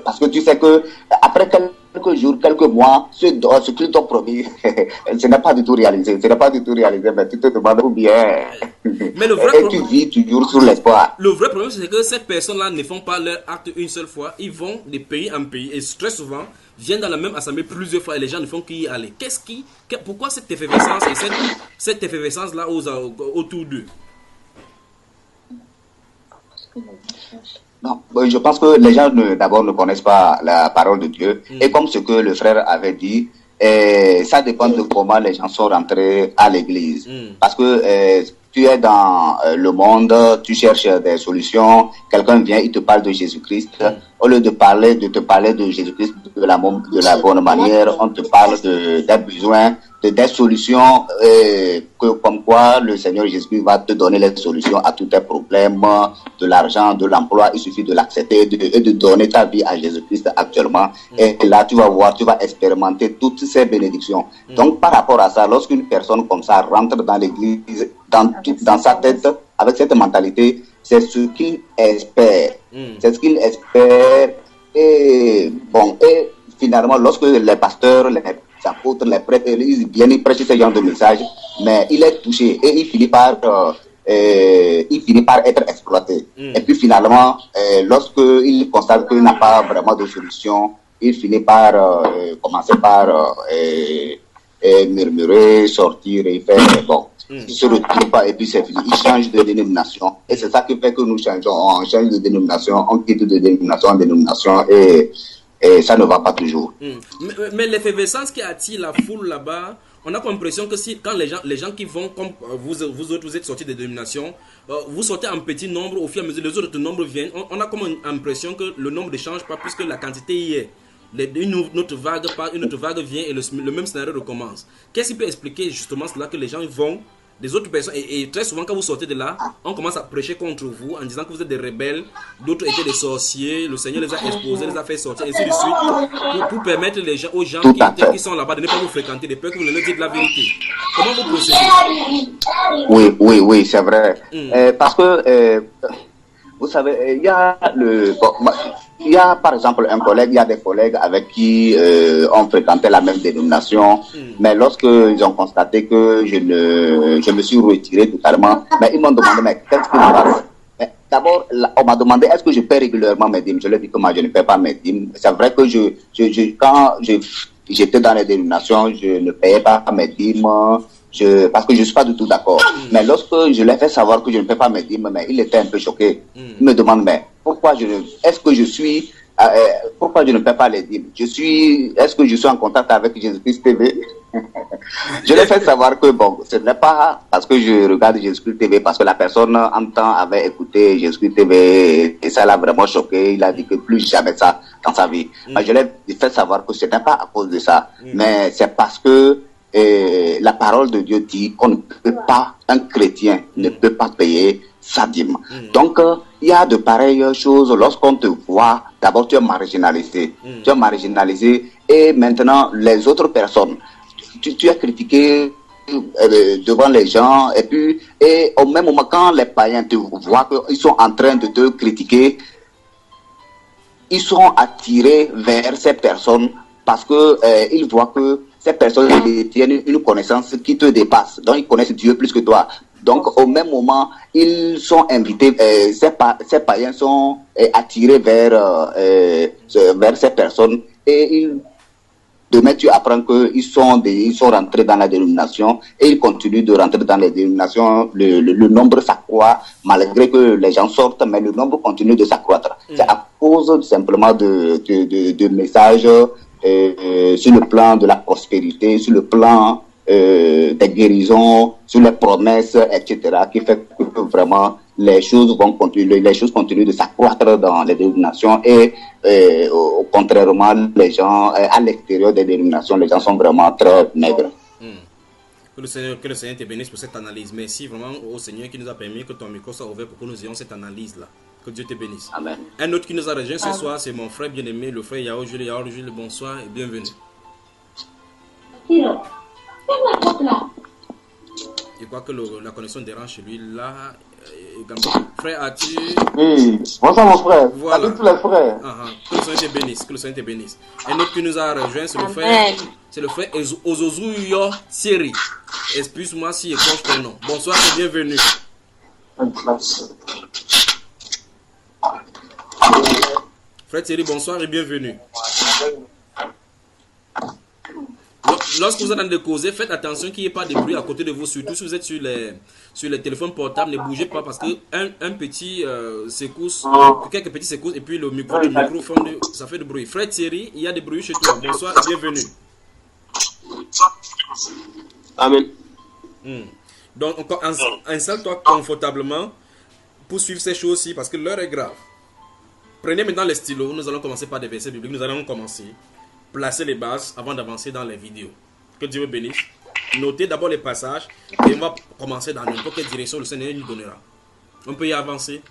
Parce que tu sais que après quelques jours, quelques mois, ce qu'ils t'ont promis, ce n'est pas du tout réalisé. Ce n'est pas du tout réalisé, mais tu te demandes où bien. Mais le vrai et tu vis toujours sur l'espoir. Le vrai problème, c'est que ces personnes-là ne font pas leur acte une seule fois. Ils vont de pays en pays et très souvent viennent dans la même assemblée plusieurs fois et les gens ne font qu'y aller. Pourquoi cette effervescence et cette effervescence-là autour d'eux? Non, je pense que les gens d'abord ne connaissent pas la parole de Dieu. Et comme ce que le frère avait dit, ça dépend de comment les gens sont rentrés à l'église. Parce que tu es dans le monde, tu cherches des solutions, quelqu'un vient, il te parle de Jésus-Christ. Au lieu de te parler de Jésus-Christ de la bonne manière, on te parle des besoins, des solutions, comme quoi le Seigneur Jésus va te donner les solutions à tous tes problèmes, de l'argent, de l'emploi. Il suffit de l'accepter et de donner ta vie à Jésus-Christ actuellement. Et là, tu vas voir, tu vas expérimenter toutes ces bénédictions. Donc, par rapport à ça, lorsqu'une personne comme ça rentre dans l'église, dans sa tête, avec cette mentalité, c'est ce qu'il espère. C'est ce qu'il espère. Et bon, et finalement, lorsque les pasteurs, les apôtres, les prêtres, ils viennent prêcher ce genre de message, mais il est touché et il finit par être exploité. Et puis finalement, lorsqu'il constate qu'il n'a pas vraiment de solution, il finit par commencer par murmurer, sortir et faire bon. Il se retrouve pas et puis c'est fini. Il change de dénomination. Et c'est ça qui fait que nous changeons. On change de dénomination, on quitte de dénomination en dénomination et ça ne va pas toujours. Mais l'effervescence qui attire la foule là-bas, on a l'impression que quand les gens qui vont, comme vous autres, vous êtes sortis des dénominations, vous sortez en petit nombre, au fur et à mesure les autres nombres viennent, on a comme l'impression que le nombre ne change pas puisque la quantité y est. Une autre vague vient et le même scénario recommence. Qu'est-ce qui peut expliquer justement cela que les gens vont, des autres personnes, et très souvent quand vous sortez de là, on commence à prêcher contre vous en disant que vous êtes des rebelles, d'autres étaient des sorciers, le Seigneur les a exposés, les a fait sortir, et ainsi de suite, pour permettre aux gens qui sont là-bas de ne pas vous fréquenter, de peur que vous ne leur dites la vérité. Comment vous procédez? Oui, c'est vrai. Parce que, vous savez, il y a par exemple il y a des collègues avec qui on fréquentait la même dénomination, mais lorsqu'ils ont constaté que je me suis retiré totalement, mais ils m'ont demandé, mais qu'est-ce que je passe? D'abord, on m'a demandé est-ce que je paie régulièrement mes dîmes. Je leur ai dit que moi je ne paie pas mes dîmes. C'est vrai que quand j'étais dans les dénominations, je ne payais pas mes dîmes. Parce que je ne suis pas du tout d'accord. Mais lorsque je lui ai fait savoir que je ne peux pas me dire, mais il était un peu choqué. Il me demande, mais pourquoi pourquoi je ne peux pas les dire? Est-ce que je suis en contact avec Jésus-Christ TV? Je lui ai fait savoir que bon, ce n'est pas parce que je regarde Jésus-Christ TV, parce que la personne en temps avait écouté Jésus-Christ TV et ça l'a vraiment choqué. Il a dit que plus jamais ça dans sa vie. Mais je lui ai fait savoir que ce n'est pas à cause de ça, mais c'est parce que la parole de Dieu dit qu'on ne peut pas, un chrétien ne peut pas payer sa dîme. Donc, il y a de pareilles choses. Lorsqu'on te voit, d'abord tu es marginalisé. Tu es marginalisé et maintenant les autres personnes, tu es critiqué devant les gens et au même moment quand les païens te voient qu'ils sont en train de te critiquer, ils sont attirés vers ces personnes parce que ils voient que ces personnes détiennent une connaissance qui te dépasse. Donc, ils connaissent Dieu plus que toi. Donc, au même moment, ils sont invités, ces païens sont attirés vers ces personnes et demain, tu apprends qu'ils sont rentrés dans la dénomination et ils continuent de rentrer dans les dénominations. Le nombre s'accroît malgré que les gens sortent, mais le nombre continue de s'accroître. C'est à cause simplement de messages sur le plan de la prospérité, sur le plan des guérisons, sur les promesses, etc., qui fait que vraiment les choses continuent de s'accroître dans les dénominations et contrairement les gens à l'extérieur des dénominations, les gens sont vraiment très maigres. Que le Seigneur te bénisse pour cette analyse. Merci vraiment au Seigneur qui nous a permis que ton micro soit ouvert pour que nous ayons cette analyse-là. Que Dieu te bénisse. Amen. Un autre qui nous a rejoint ce soir, c'est mon frère bien-aimé, le frère Yao Jules. Yao Jules, bonsoir et bienvenue. Je crois que la connexion dérange chez lui. Là, Frère Arthur. Oui, bonsoir mon frère. Voilà. Salut tous les frères. Que le Seigneur te bénisse, que le Seigneur te bénisse. Un autre qui nous a rejoint, c'est le frère Ozozuyo Thierry. Excuse-moi si j'écorche ton nom. Bonsoir et bienvenue. Frère Thierry, bonsoir et bienvenue. Lorsque vous êtes en train de causer, faites attention qu'il n'y ait pas de bruit à côté de vous, surtout si vous êtes sur les téléphones portables, ne bougez pas parce que un petit secousse, quelques petits secousses et puis le micro ça fait du bruit. Frère Thierry, il y a des bruits chez toi. Bonsoir et bienvenue. Amen. Donc installe-toi confortablement pour suivre ces choses-ci parce que l'heure est grave. Prenez maintenant les stylos, nous allons commencer par des versets bibliques, nous allons commencer. Placer les bases avant d'avancer dans les vidéos. Que Dieu vous bénisse. Notez d'abord les passages et on va commencer dans n'importe quelle direction le Seigneur nous donnera. On peut y avancer.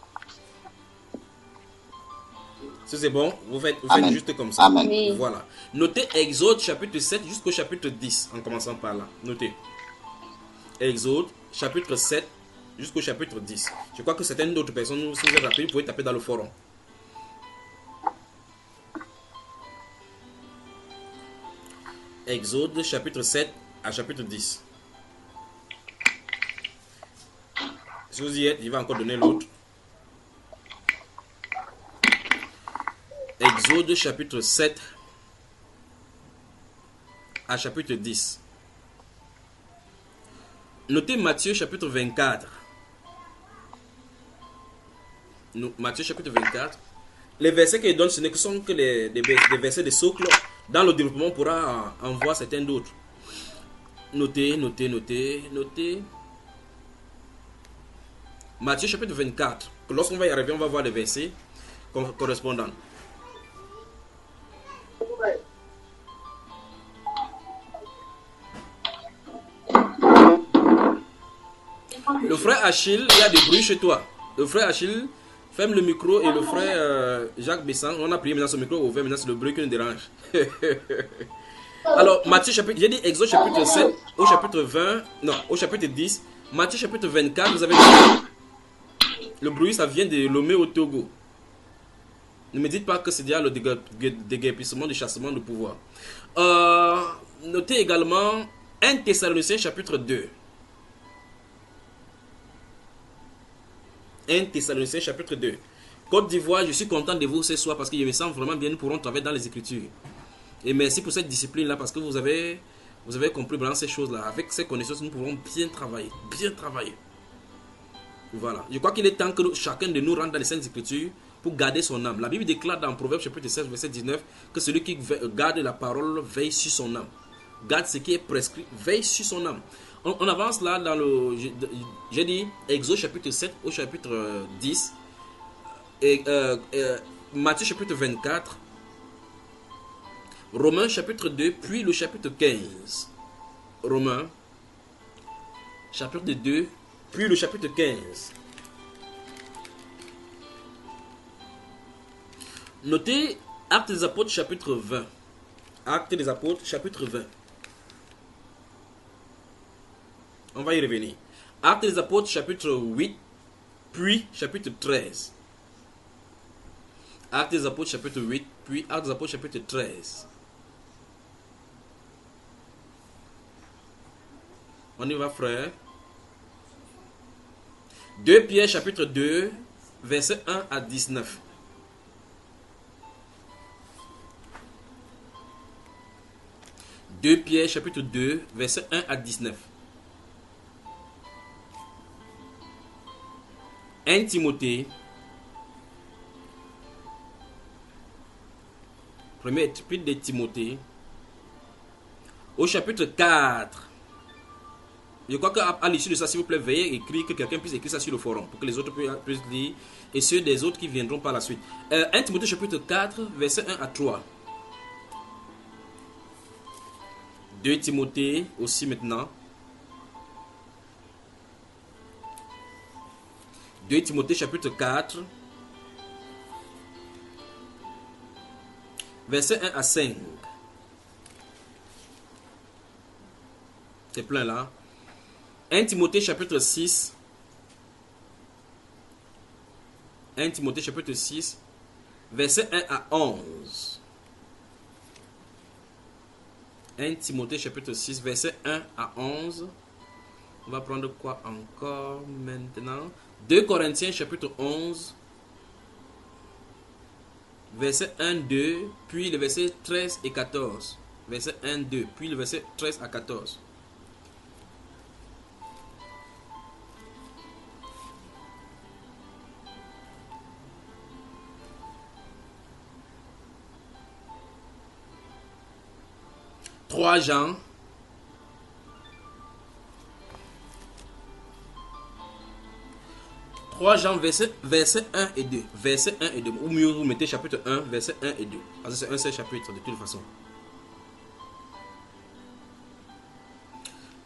Si c'est bon, vous faites juste comme ça. Amen. Oui. Voilà. Notez Exode chapitre 7 jusqu'au chapitre 10 en commençant par là. Notez. Exode chapitre 7 jusqu'au chapitre 10. Je crois que certaines d'autres personnes, si vous êtes rapide, vous pouvez taper dans le forum. Exode chapitre 7 à chapitre 10. Si vous y êtes, il va encore donner l'autre. Exode chapitre 7 à chapitre 10. Notez Matthieu chapitre 24. Matthieu chapitre 24. Les versets qu'il donne, ce ne sont que des versets de socle. Dans le développement, on pourra en voir certains d'autres. Notez. Matthieu chapitre 24. Lorsqu'on va y arriver, on va voir les versets correspondants. Le frère Achille, il y a des bruits chez toi. Le frère Achille, ferme le micro et le frère Jacques Besson, on a prié maintenant ce micro ouvert, maintenant c'est le bruit qui nous dérange. Alors, Matthieu chapitre, j'ai dit Exode chapitre 7 au chapitre 20, non, au chapitre 10. Matthieu chapitre 24, vous avez dit, le bruit ça vient de Lomé au Togo. Ne me dites pas que c'est déjà le déguerpissement du chassement de pouvoir. Notez également 1 Thessaloniciens chapitre 2. 1 Thessaloniciens chapitre 2. Côte d'Ivoire, je suis content de vous ce soir parce que je me sens vraiment bien. Nous pourrons travailler dans les Écritures. Et merci pour cette discipline-là parce que vous avez compris vraiment ces choses-là. Avec ces connaissances, nous pourrons bien travailler. Bien travailler. Voilà. Je crois qu'il est temps que chacun de nous rentre dans les Saintes Écritures pour garder son âme. La Bible déclare dans Proverbe chapitre 16, verset 19 que celui qui garde la parole veille sur son âme. Garde ce qui est prescrit, veille sur son âme. On avance là dans le... J'ai dit Exode chapitre 7 au chapitre 10. Et Matthieu chapitre 24. Romains chapitre 2, puis le chapitre 15. Romains chapitre 2, puis le chapitre 15. Notez Actes des Apôtres chapitre 20. Actes des Apôtres chapitre 20. On va y revenir. Actes des Apôtres chapitre 8, puis chapitre 13. Actes des Apôtres chapitre 8, puis Actes des Apôtres chapitre 13. On y va, frère. 2 Pierre chapitre 2, verset 1 à 19. Pierre chapitre 2, verset 1 à 19. 1 Timothée. Premier épître de Timothée. Au chapitre 4. Je crois qu'à l'issue de ça, s'il vous plaît, veuillez écrire, que quelqu'un puisse écrire ça sur le forum, pour que les autres puissent lire, et ceux des autres qui viendront par la suite. 1 Timothée chapitre 4, verset 1 à 3. 2 Timothée aussi maintenant. 2 Timothée chapitre 4, verset 1 à 5. C'est plein là. 1 Timothée chapitre 6, 1 Timothée chapitre 6, verset 1 à 11. 1 Timothée chapitre 6, verset 1 à 11. On va prendre quoi encore maintenant? 2 Corinthiens chapitre 11, verset 1, 2, puis le verset 13 et 14. Verset 1, 2, puis le verset 13 à 14. Trois Jean. Verset 1 et 2. Verset 1 et 2. Ou mieux, vous mettez chapitre 1, verset 1 et 2. Parce que c'est un seul chapitre de toute façon.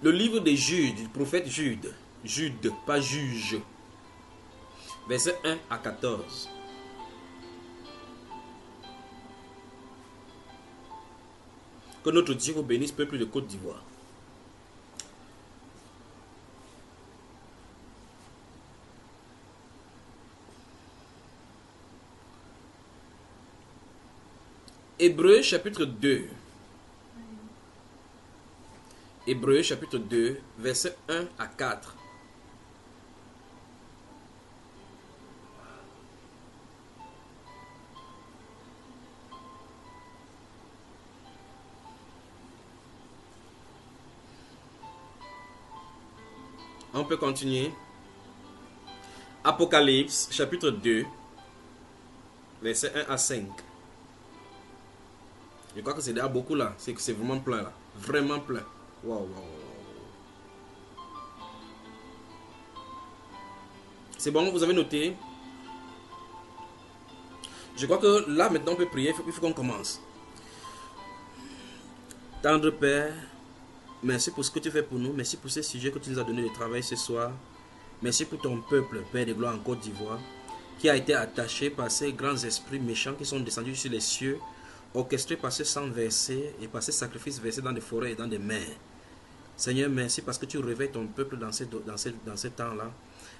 Le livre de Jude, du prophète Jude. Jude, pas juge. Verset 1 à 14. Que notre Dieu vous bénisse, peuple de Côte d'Ivoire. Hébreux chapitre 2. Hébreux chapitre 2, verset 1 à 4. On peut continuer. Apocalypse chapitre 2, verset 1 à 5. Je crois que c'est déjà beaucoup là. C'est vraiment plein là. Vraiment plein. Wow. C'est bon, vous avez noté. Je crois que là maintenant on peut prier. Il faut qu'on commence. Tendre Père, merci pour ce que tu fais pour nous. Merci pour ce sujet que tu nous as donné de travail ce soir. Merci pour ton peuple, Père de gloire en Côte d'Ivoire, qui a été attaché par ces grands esprits méchants qui sont descendus sur les cieux, orchestrés par ces sangs versés et par ces sacrifices versés dans des forêts et dans des mers. Seigneur, merci parce que tu réveilles ton peuple dans ces temps-là.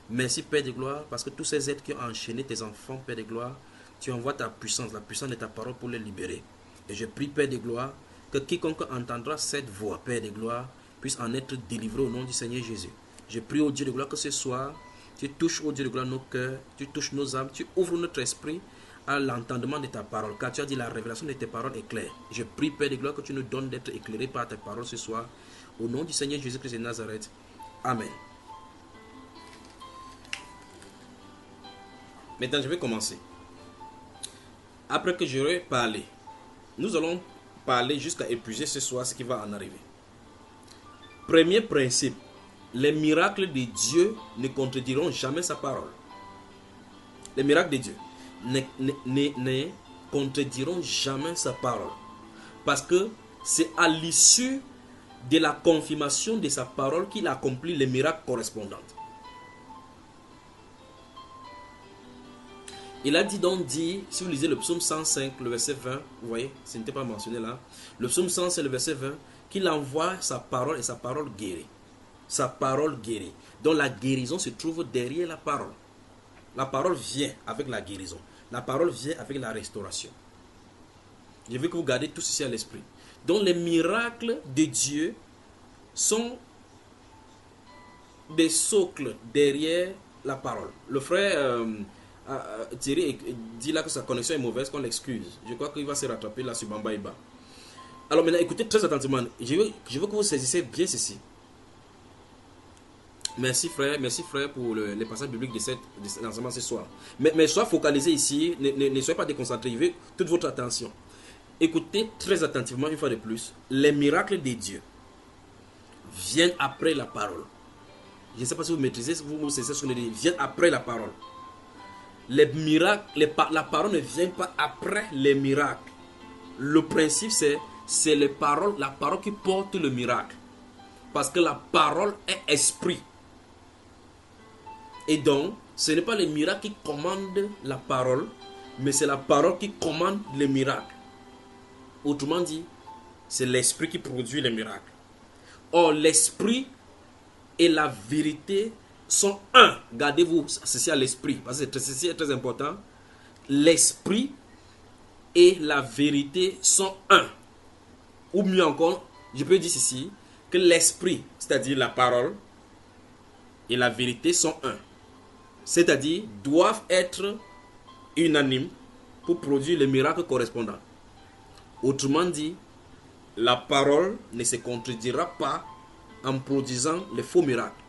Merci, Père de gloire, parce que tous ces êtres qui ont enchaîné tes enfants, Père de gloire, tu envoies ta puissance, la puissance de ta parole pour les libérer. Et je prie, Père de gloire, que quiconque entendra cette voix, Père de gloire, puisse en être délivré au nom du Seigneur Jésus. Je prie au Dieu de gloire que ce soir, tu touches au Dieu de gloire nos cœurs, tu touches nos âmes, tu ouvres notre esprit à l'entendement de ta parole, car tu as dit la révélation de tes paroles est claire. Je prie, Père de gloire, que tu nous donnes d'être éclairés par tes paroles ce soir. Au nom du Seigneur Jésus-Christ de Nazareth. Amen. Maintenant, je vais commencer. Après que j'aurai parlé, nous allons parler jusqu'à épuiser ce soir ce qui va en arriver. Premier principe, les miracles de Dieu ne contrediront jamais sa parole. Les miracles de Dieu ne contrediront jamais sa parole. Parce que c'est à l'issue de la confirmation de sa parole qu'il accomplit les miracles correspondants. Il a dit donc, si vous lisez le psaume 105, le verset 20, vous voyez, ce n'était pas mentionné là. Le psaume 105, le verset 20, qu'il envoie sa parole et sa parole guérit. Sa parole guérit. Donc la guérison se trouve derrière la parole. La parole vient avec la guérison. La parole vient avec la restauration. Je veux que vous gardez tout ceci à l'esprit. Donc les miracles de Dieu sont des socles derrière la parole. Le frère Thierry dit là que sa connexion est mauvaise, qu'on l'excuse. Je crois qu'il va se rattraper là sur Bamba Iba. Alors maintenant, écoutez très attentivement. Je veux que vous saisissiez bien ceci. Merci frère pour les passages bibliques de cet enseignement ce soir. Mais soyez focalisés ici, ne soyez pas déconcentrés. Je veux toute votre attention. Écoutez très attentivement une fois de plus. Les miracles de Dieu viennent après la parole. Je ne sais pas si vous maîtrisez, si vous savez ce que je dis. Viennent après la parole. Les miracles, la parole ne vient pas après les miracles. Le principe c'est la parole qui porte le miracle. Parce que la parole est esprit. Et donc, ce n'est pas les miracles qui commandent la parole, mais c'est la parole qui commande les miracles. Autrement dit, c'est l'esprit qui produit les miracles. Or, l'esprit est la vérité sont un. Gardez-vous ceci à l'esprit, parce que ceci est très important. L'esprit et la vérité sont un. Ou mieux encore, je peux dire ceci, que l'esprit, c'est-à-dire la parole, et la vérité sont un. C'est-à-dire, doivent être unanimes pour produire les miracles correspondants. Autrement dit, la parole ne se contredira pas en produisant les faux miracles.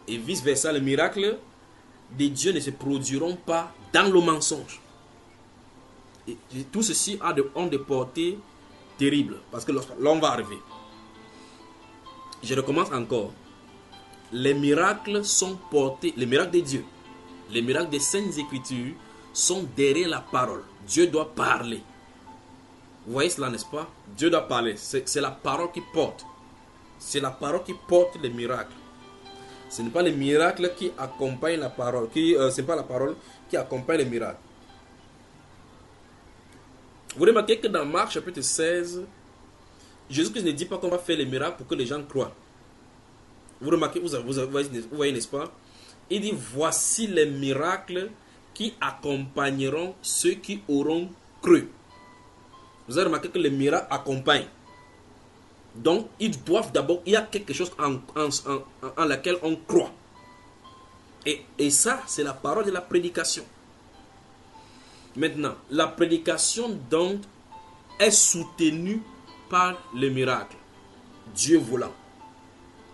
Et vice-versa, les miracles de Dieu ne se produiront pas dans le mensonge. Et tout ceci ont des portées terribles, parce que l'on va arriver. Je recommence encore. Les miracles sont portés, les miracles de Dieu, les miracles des Saintes Écritures sont derrière la parole. Dieu doit parler. Vous voyez cela, n'est-ce pas? Dieu doit parler. C'est la parole qui porte. C'est la parole qui porte les miracles. Ce n'est pas les miracles qui accompagnent la parole. Ce n'est pas la parole qui accompagne les miracles. Vous remarquez que dans Marc chapitre 16, Jésus-Christ ne dit pas qu'on va faire les miracles pour que les gens croient. Vous remarquez, vous voyez, n'est-ce pas? Il dit, voici les miracles qui accompagneront ceux qui auront cru. Vous avez remarqué que les miracles accompagnent. Donc, ils doivent d'abord, il y a quelque chose en laquelle on croit. Et ça, c'est la parole de la prédication. Maintenant, la prédication donc est soutenue par le miracle. Dieu voulant.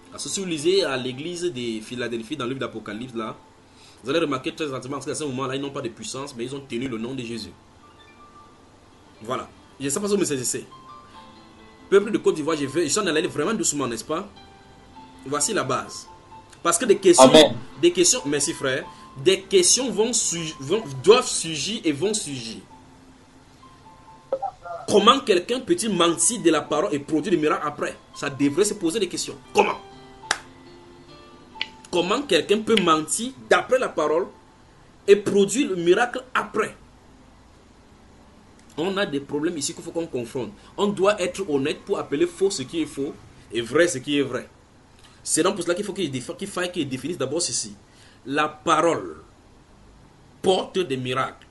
Alors, si vous lisez à l'église de Philadelphie dans le livre d'Apocalypse, là, vous allez remarquer très rapidement qu'à ce moment-là, ils n'ont pas de puissance, mais ils ont tenu le nom de Jésus. Voilà. Je ne sais pas si vous me saisissez. Peuple de Côte d'Ivoire, je suis en allé vraiment doucement, n'est-ce pas? Voici la base. Parce que des questions, merci frère, des questions doivent surgir et vont surgir. Comment quelqu'un peut-il mentir de la parole et produire des miracles après? Ça devrait se poser des questions. Comment quelqu'un peut mentir d'après la parole et produire le miracle après? On a des problèmes ici qu'il faut qu'on confronte. On doit être honnête pour appeler faux ce qui est faux et vrai ce qui est vrai. C'est donc pour cela qu'il faut qu'il définisse d'abord ceci. La parole porte des miracles.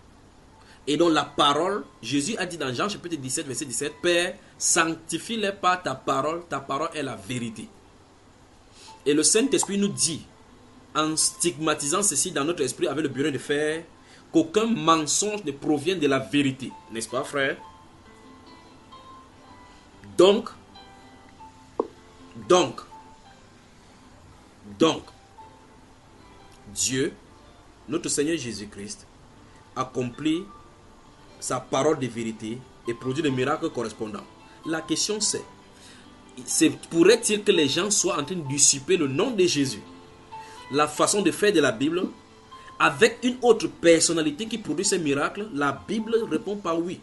Et donc la parole, Jésus a dit dans Jean chapitre 17, verset 17, Père, sanctifie-les par ta parole est la vérité. Et le Saint-Esprit nous dit, en stigmatisant ceci dans notre esprit avec le bureau de fer, qu'aucun mensonge ne provient de la vérité. N'est-ce pas, frère? Donc, Dieu, notre Seigneur Jésus-Christ, accomplit sa parole de vérité et produit des miracles correspondants. La question c'est pourrait-il que les gens soient en train d'usurper le nom de Jésus, la façon de faire de la Bible, avec une autre personnalité qui produit ces miracles? La Bible répond par oui.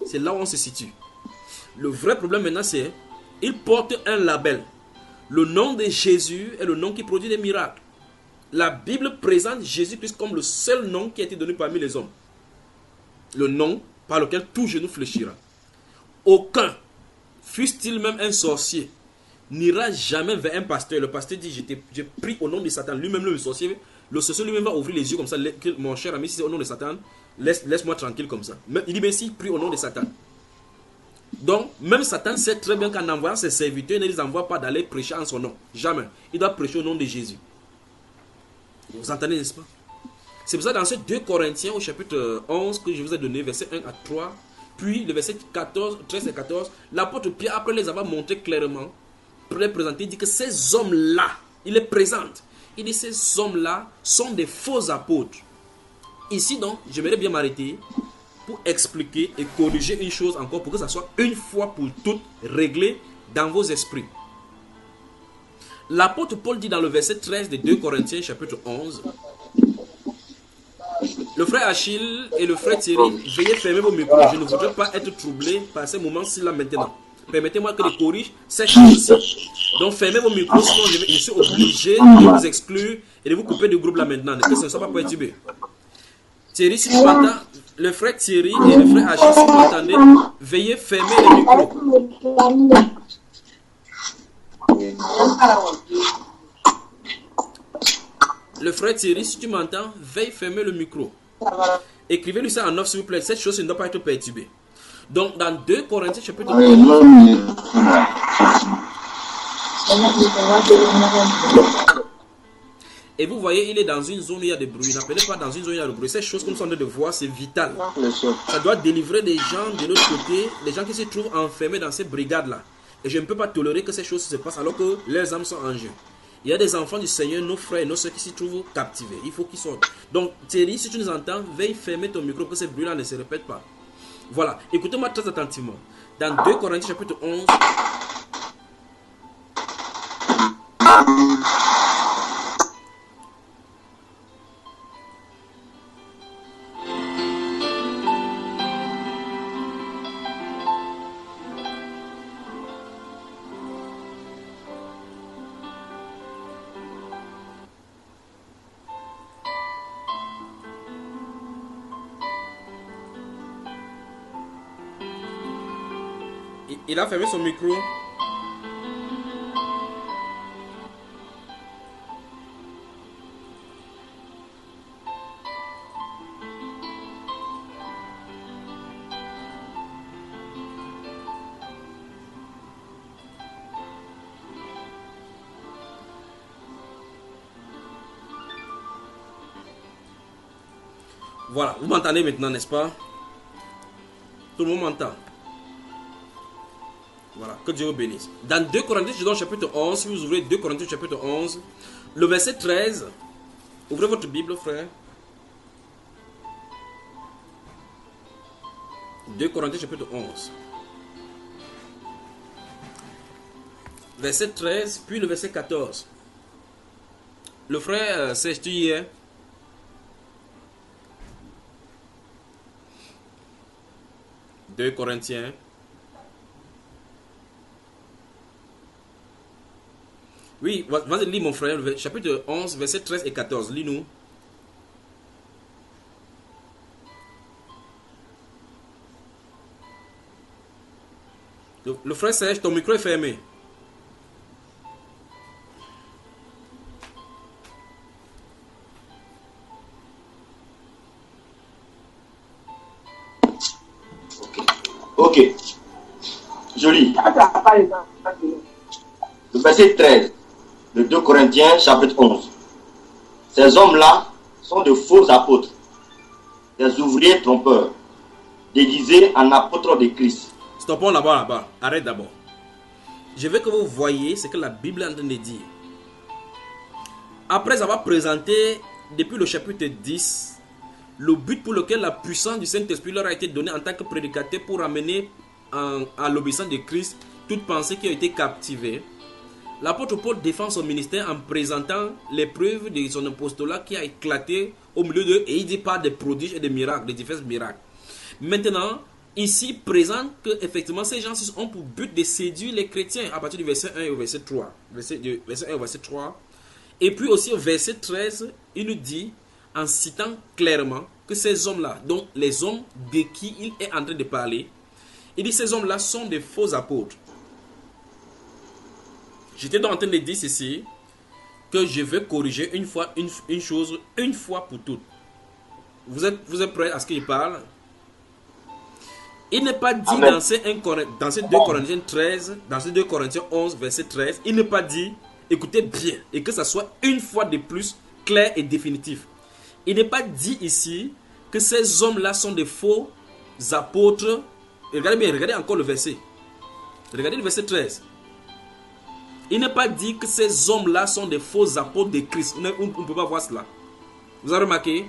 C'est là où on se situe. Le vrai problème maintenant, c'est il porte un label. Le nom de Jésus est le nom qui produit des miracles. La Bible présente Jésus-Christ comme le seul nom qui a été donné parmi les hommes. Le nom par lequel tout genou fléchira. Aucun, fût-il même un sorcier, n'ira jamais vers un pasteur. Le pasteur dit, j'ai pris au nom de Satan. Lui-même, le sorcier lui-même va ouvrir les yeux comme ça. Mon cher ami, si c'est au nom de Satan, laisse-moi tranquille comme ça. Il dit, mais si, prie au nom de Satan. Donc, même Satan sait très bien qu'en envoyant ses serviteurs, il ne les envoie pas d'aller prêcher en son nom. Jamais. Il doit prêcher au nom de Jésus. Vous entendez, n'est-ce pas? C'est pour ça que dans ce 2 Corinthiens au chapitre 11 que je vous ai donné, verset 1 à 3, puis le verset 13 et 14, l'apôtre Pierre, après les avoir montré clairement, pour les présenter, il dit que ces hommes-là, il les présente. Il dit que ces hommes-là sont des faux apôtres. Ici donc, j'aimerais bien m'arrêter pour expliquer et corriger une chose encore, pour que ça soit une fois pour toutes réglé dans vos esprits. L'apôtre Paul dit dans le verset 13 de 2 Corinthiens chapitre 11, le frère Achille et le frère Thierry, veuillez fermer vos micros, je ne voudrais pas être troublé par ces moments-ci là maintenant. Permettez-moi que je corrige ces choses-ci. Donc fermez vos micros, sinon je suis obligé de vous exclure et de vous couper du groupe là maintenant, que ce ne soit pas perturbé. Thierry, si vous m'entendez, le frère Thierry et le frère Achille, si vous m'entendez, veuillez fermer les micros. Le frère Thierry, si tu m'entends, veuille fermer le micro. Écrivez-lui ça en off, s'il vous plaît. Cette chose ne doit pas être perturbée. Donc, dans 2 Corinthiens, chapitre 11. Et vous voyez, il est dans une zone où il y a des bruits. N'appelez pas dans une zone où il y a des bruits. Ces choses que nous sommes en train de voir, c'est vital. Ça doit délivrer des gens de l'autre côté, les gens qui se trouvent enfermés dans ces brigades-là. Et je ne peux pas tolérer que ces choses se passent alors que leurs âmes sont en jeu. Il y a des enfants du Seigneur, nos frères et nos soeurs qui s'y trouvent captivés. Il faut qu'ils sortent. Donc, Thierry, si tu nous entends, veille fermer ton micro pour que ces bruits-là ne se répètent pas. Voilà. Écoutez-moi très attentivement. Dans 2 Corinthiens chapitre 11. Il a fermé son micro. Voilà, vous m'entendez maintenant, n'est-ce pas? Tout le monde m'entend. Voilà, que Dieu vous bénisse. Dans 2 Corinthiens, je donne chapitre 11, si vous ouvrez 2 Corinthiens chapitre 11, le verset 13, ouvrez votre Bible, frère. 2 Corinthiens chapitre 11. Verset 13, puis le verset 14. Le frère Serge, tu y es? « 2 Corinthiens » Oui, vas-y, lis mon frère, chapitre 11, verset 13 et 14, lis-nous. Le frère Serge, ton micro est fermé. Ok. Je lis. Le verset 13. De 2 Corinthiens, chapitre 11. Ces hommes-là sont de faux apôtres, des ouvriers trompeurs, déguisés en apôtres de Christ. Stoppons là-bas. Arrête d'abord. Je veux que vous voyez ce que la Bible est en train de dire. Après avoir présenté, depuis le chapitre 10, le but pour lequel la puissance du Saint-Esprit leur a été donnée en tant que prédicateur pour amener à l'obéissance de Christ toute pensée qui a été captivée, l'apôtre Paul défend son ministère en présentant les preuves de son apostolat qui a éclaté au milieu d'eux, et il dit par des prodiges et des miracles, des divers miracles. Maintenant, ici, il présente que effectivement ces gens ont pour but de séduire les chrétiens à partir du verset 1 au verset 3. Verset 1 au verset 3. Et puis aussi au verset 13, il nous dit, en citant clairement, que ces hommes-là, donc les hommes de qui il est en train de parler, il dit ces hommes-là sont des faux apôtres. J'étais donc en train de dire ceci, que je vais corriger une chose, une fois pour toutes. Vous êtes prêts à ce qu'il parle? Il n'est pas dit dans ces 2 Corinthiens 13, dans ces 2 Corinthiens 11, verset 13, il n'est pas dit, écoutez bien, et que ça soit une fois de plus clair et définitif. Il n'est pas dit ici que ces hommes-là sont des faux apôtres. Et regardez bien, regardez encore le verset. Regardez le verset 13. Il n'est pas dit que ces hommes-là sont des faux apôtres de Christ. On ne peut pas voir cela. Vous avez remarqué?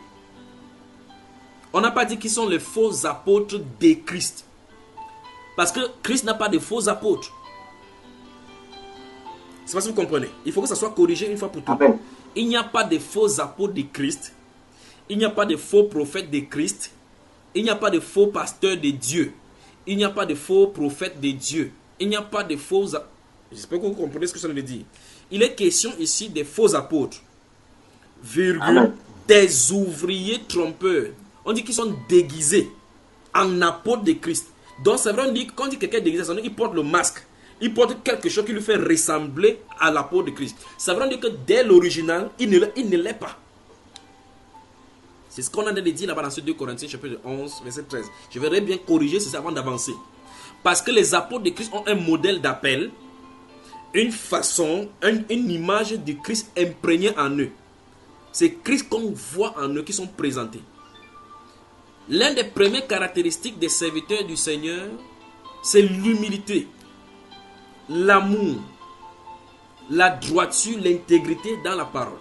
On n'a pas dit qu'ils sont les faux apôtres de Christ. Parce que Christ n'a pas de faux apôtres. C'est pas si vous comprenez. Il faut que ça soit corrigé une fois pour toutes. Il n'y a pas de faux apôtres de Christ. Il n'y a pas de faux prophètes de Christ. Il n'y a pas de faux pasteurs de Dieu. Il n'y a pas de faux prophètes de Dieu. Il n'y a pas de faux... J'espère que vous comprenez ce que ça veut dire. Il est question ici des faux apôtres. Virgule, des ouvriers trompeurs. On dit qu'ils sont déguisés en apôtres de Christ. Donc c'est vrai, on dit, quand on dit quelqu'un est déguisé, il porte le masque. Il porte quelque chose qui lui fait ressembler à la peau de Christ. Ça veut dire que dès l'original, il ne l'est pas. C'est ce qu'on a dit là-bas dans ce 2 Corinthiens chapitre 11, verset 13. Je voudrais bien corriger ceci avant d'avancer. Parce que les apôtres de Christ ont un modèle d'appel, une façon, une image de Christ imprégnée en eux. C'est Christ qu'on voit en eux qui sont présentés. L'une des premières caractéristiques des serviteurs du Seigneur, c'est l'humilité, l'amour, la droiture, l'intégrité dans la parole.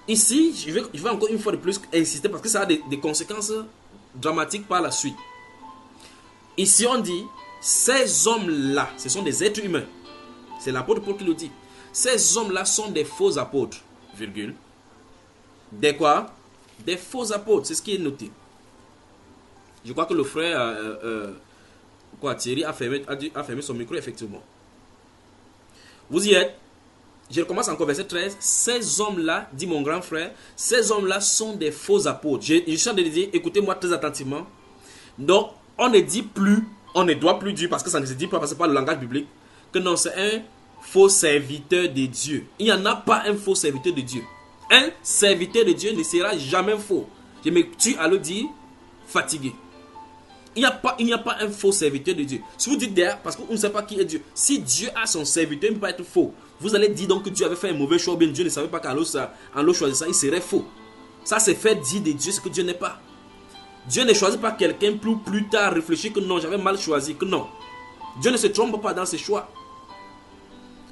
Ici, je vais encore une fois de plus insister parce que ça a des conséquences dramatiques par la suite. Ici, on dit, ces hommes-là, ce sont des êtres humains. C'est l'apôtre Paul qui le dit. Ces hommes-là sont des faux apôtres, virgule. Des quoi? Des faux apôtres, c'est ce qui est noté. Je crois que le frère Thierry a fermé son micro, effectivement. Vous y êtes? Je recommence encore verset 13. Ces hommes-là, dit mon grand frère, ces hommes-là sont des faux apôtres. Je suis en train de dire, écoutez-moi très attentivement. Donc, on ne dit plus, on ne doit plus dire, parce que ça ne se dit pas, parce que c'est pas le langage biblique, que non, c'est un faux serviteur de Dieu. Il n'y en a pas un faux serviteur de Dieu. Un serviteur de Dieu ne sera jamais faux. Je me tue à le dire, fatigué. Il n'y a pas un faux serviteur de Dieu. Si vous dites d'ailleurs, parce qu'on ne sait pas qui est Dieu, si Dieu a son serviteur, il ne peut pas être faux. Vous allez dire donc que Dieu avait fait un mauvais choix, ou bien Dieu ne savait pas qu'en l'eau choisissant, il serait faux. Ça, c'est fait dire de Dieu ce que Dieu n'est pas. Dieu ne choisit pas quelqu'un plus tard réfléchir que non, j'avais mal choisi, que non. Dieu ne se trompe pas dans ses choix.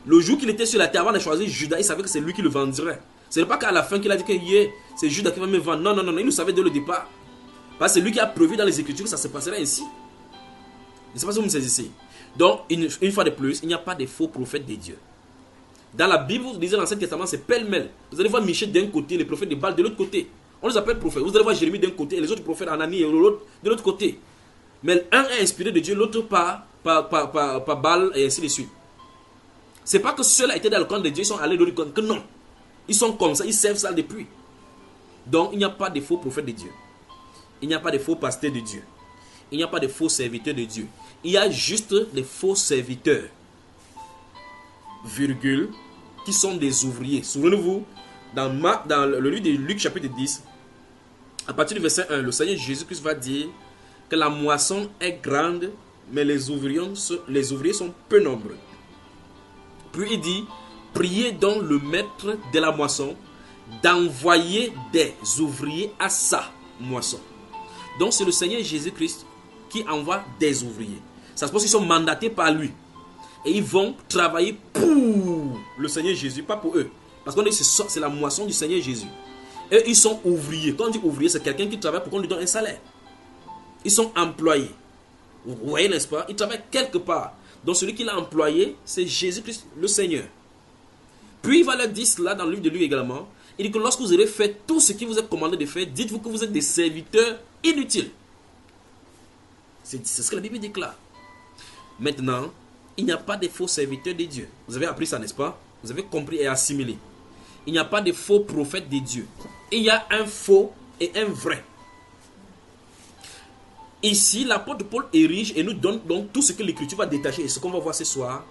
Le jour qu'il était sur la terre avant de choisir Judas, il savait que c'est lui qui le vendrait. Ce n'est pas qu'à la fin qu'il a dit que c'est Judas qui va me vendre. Non, non, non, il le savait dès le départ. Parce que c'est lui qui a prévu dans les Écritures que ça se passerait ainsi. Je ne sais pas si vous me saisissez. Donc, une fois de plus, il n'y a pas de faux prophètes de Dieu. Dans la Bible, vous lisez l'Ancien Testament, c'est pêle-mêle. Vous allez voir Michel d'un côté, les prophètes de Baal de l'autre côté. On les appelle prophètes. Vous allez voir Jérémie d'un côté et les autres prophètes, Anani et l'autre de l'autre côté. Mais un est inspiré de Dieu, l'autre par Baal et ainsi de suite. C'est pas que ceux-là étaient dans le camp de Dieu, ils sont allés dans le camp. Que non. Ils sont comme ça, ils servent ça depuis. Donc, il n'y a pas de faux prophètes de Dieu. Il n'y a pas de faux pasteurs de Dieu. Il n'y a pas de faux serviteurs de Dieu. Il y a juste des faux serviteurs, virgule, qui sont des ouvriers. Souvenez-vous, dans le livre de Luc chapitre 10, à partir du verset 1, le Seigneur Jésus-Christ va dire que la moisson est grande, mais les ouvriers sont peu nombreux. Puis il dit, priez donc le maître de la moisson d'envoyer des ouvriers à sa moisson. Donc c'est le Seigneur Jésus-Christ qui envoie des ouvriers. Ça se passe qu'ils sont mandatés par lui. Et ils vont travailler pour le Seigneur Jésus, pas pour eux. Parce qu'on dit que c'est la moisson du Seigneur Jésus. Et ils sont ouvriers. Quand on dit ouvrier, c'est quelqu'un qui travaille pour qu'on lui donne un salaire. Ils sont employés. Vous voyez, n'est-ce pas? Ils travaillent quelque part. Donc celui qui l'a employé, c'est Jésus-Christ, le Seigneur. Puis il va leur dire cela dans le livre de Luc également. Il dit que lorsque vous aurez fait tout ce qui vous est commandé de faire, dites-vous que vous êtes des serviteurs inutiles. C'est ce que la Bible déclare. Maintenant, il n'y a pas de faux serviteurs de Dieu. Vous avez appris ça, n'est-ce pas? Vous avez compris et assimilé. Il n'y a pas de faux prophètes de Dieu. Il y a un faux et un vrai. Ici, l'apôtre Paul érige et nous donne donc tout ce que l'Écriture va détacher et ce qu'on va voir ce soir.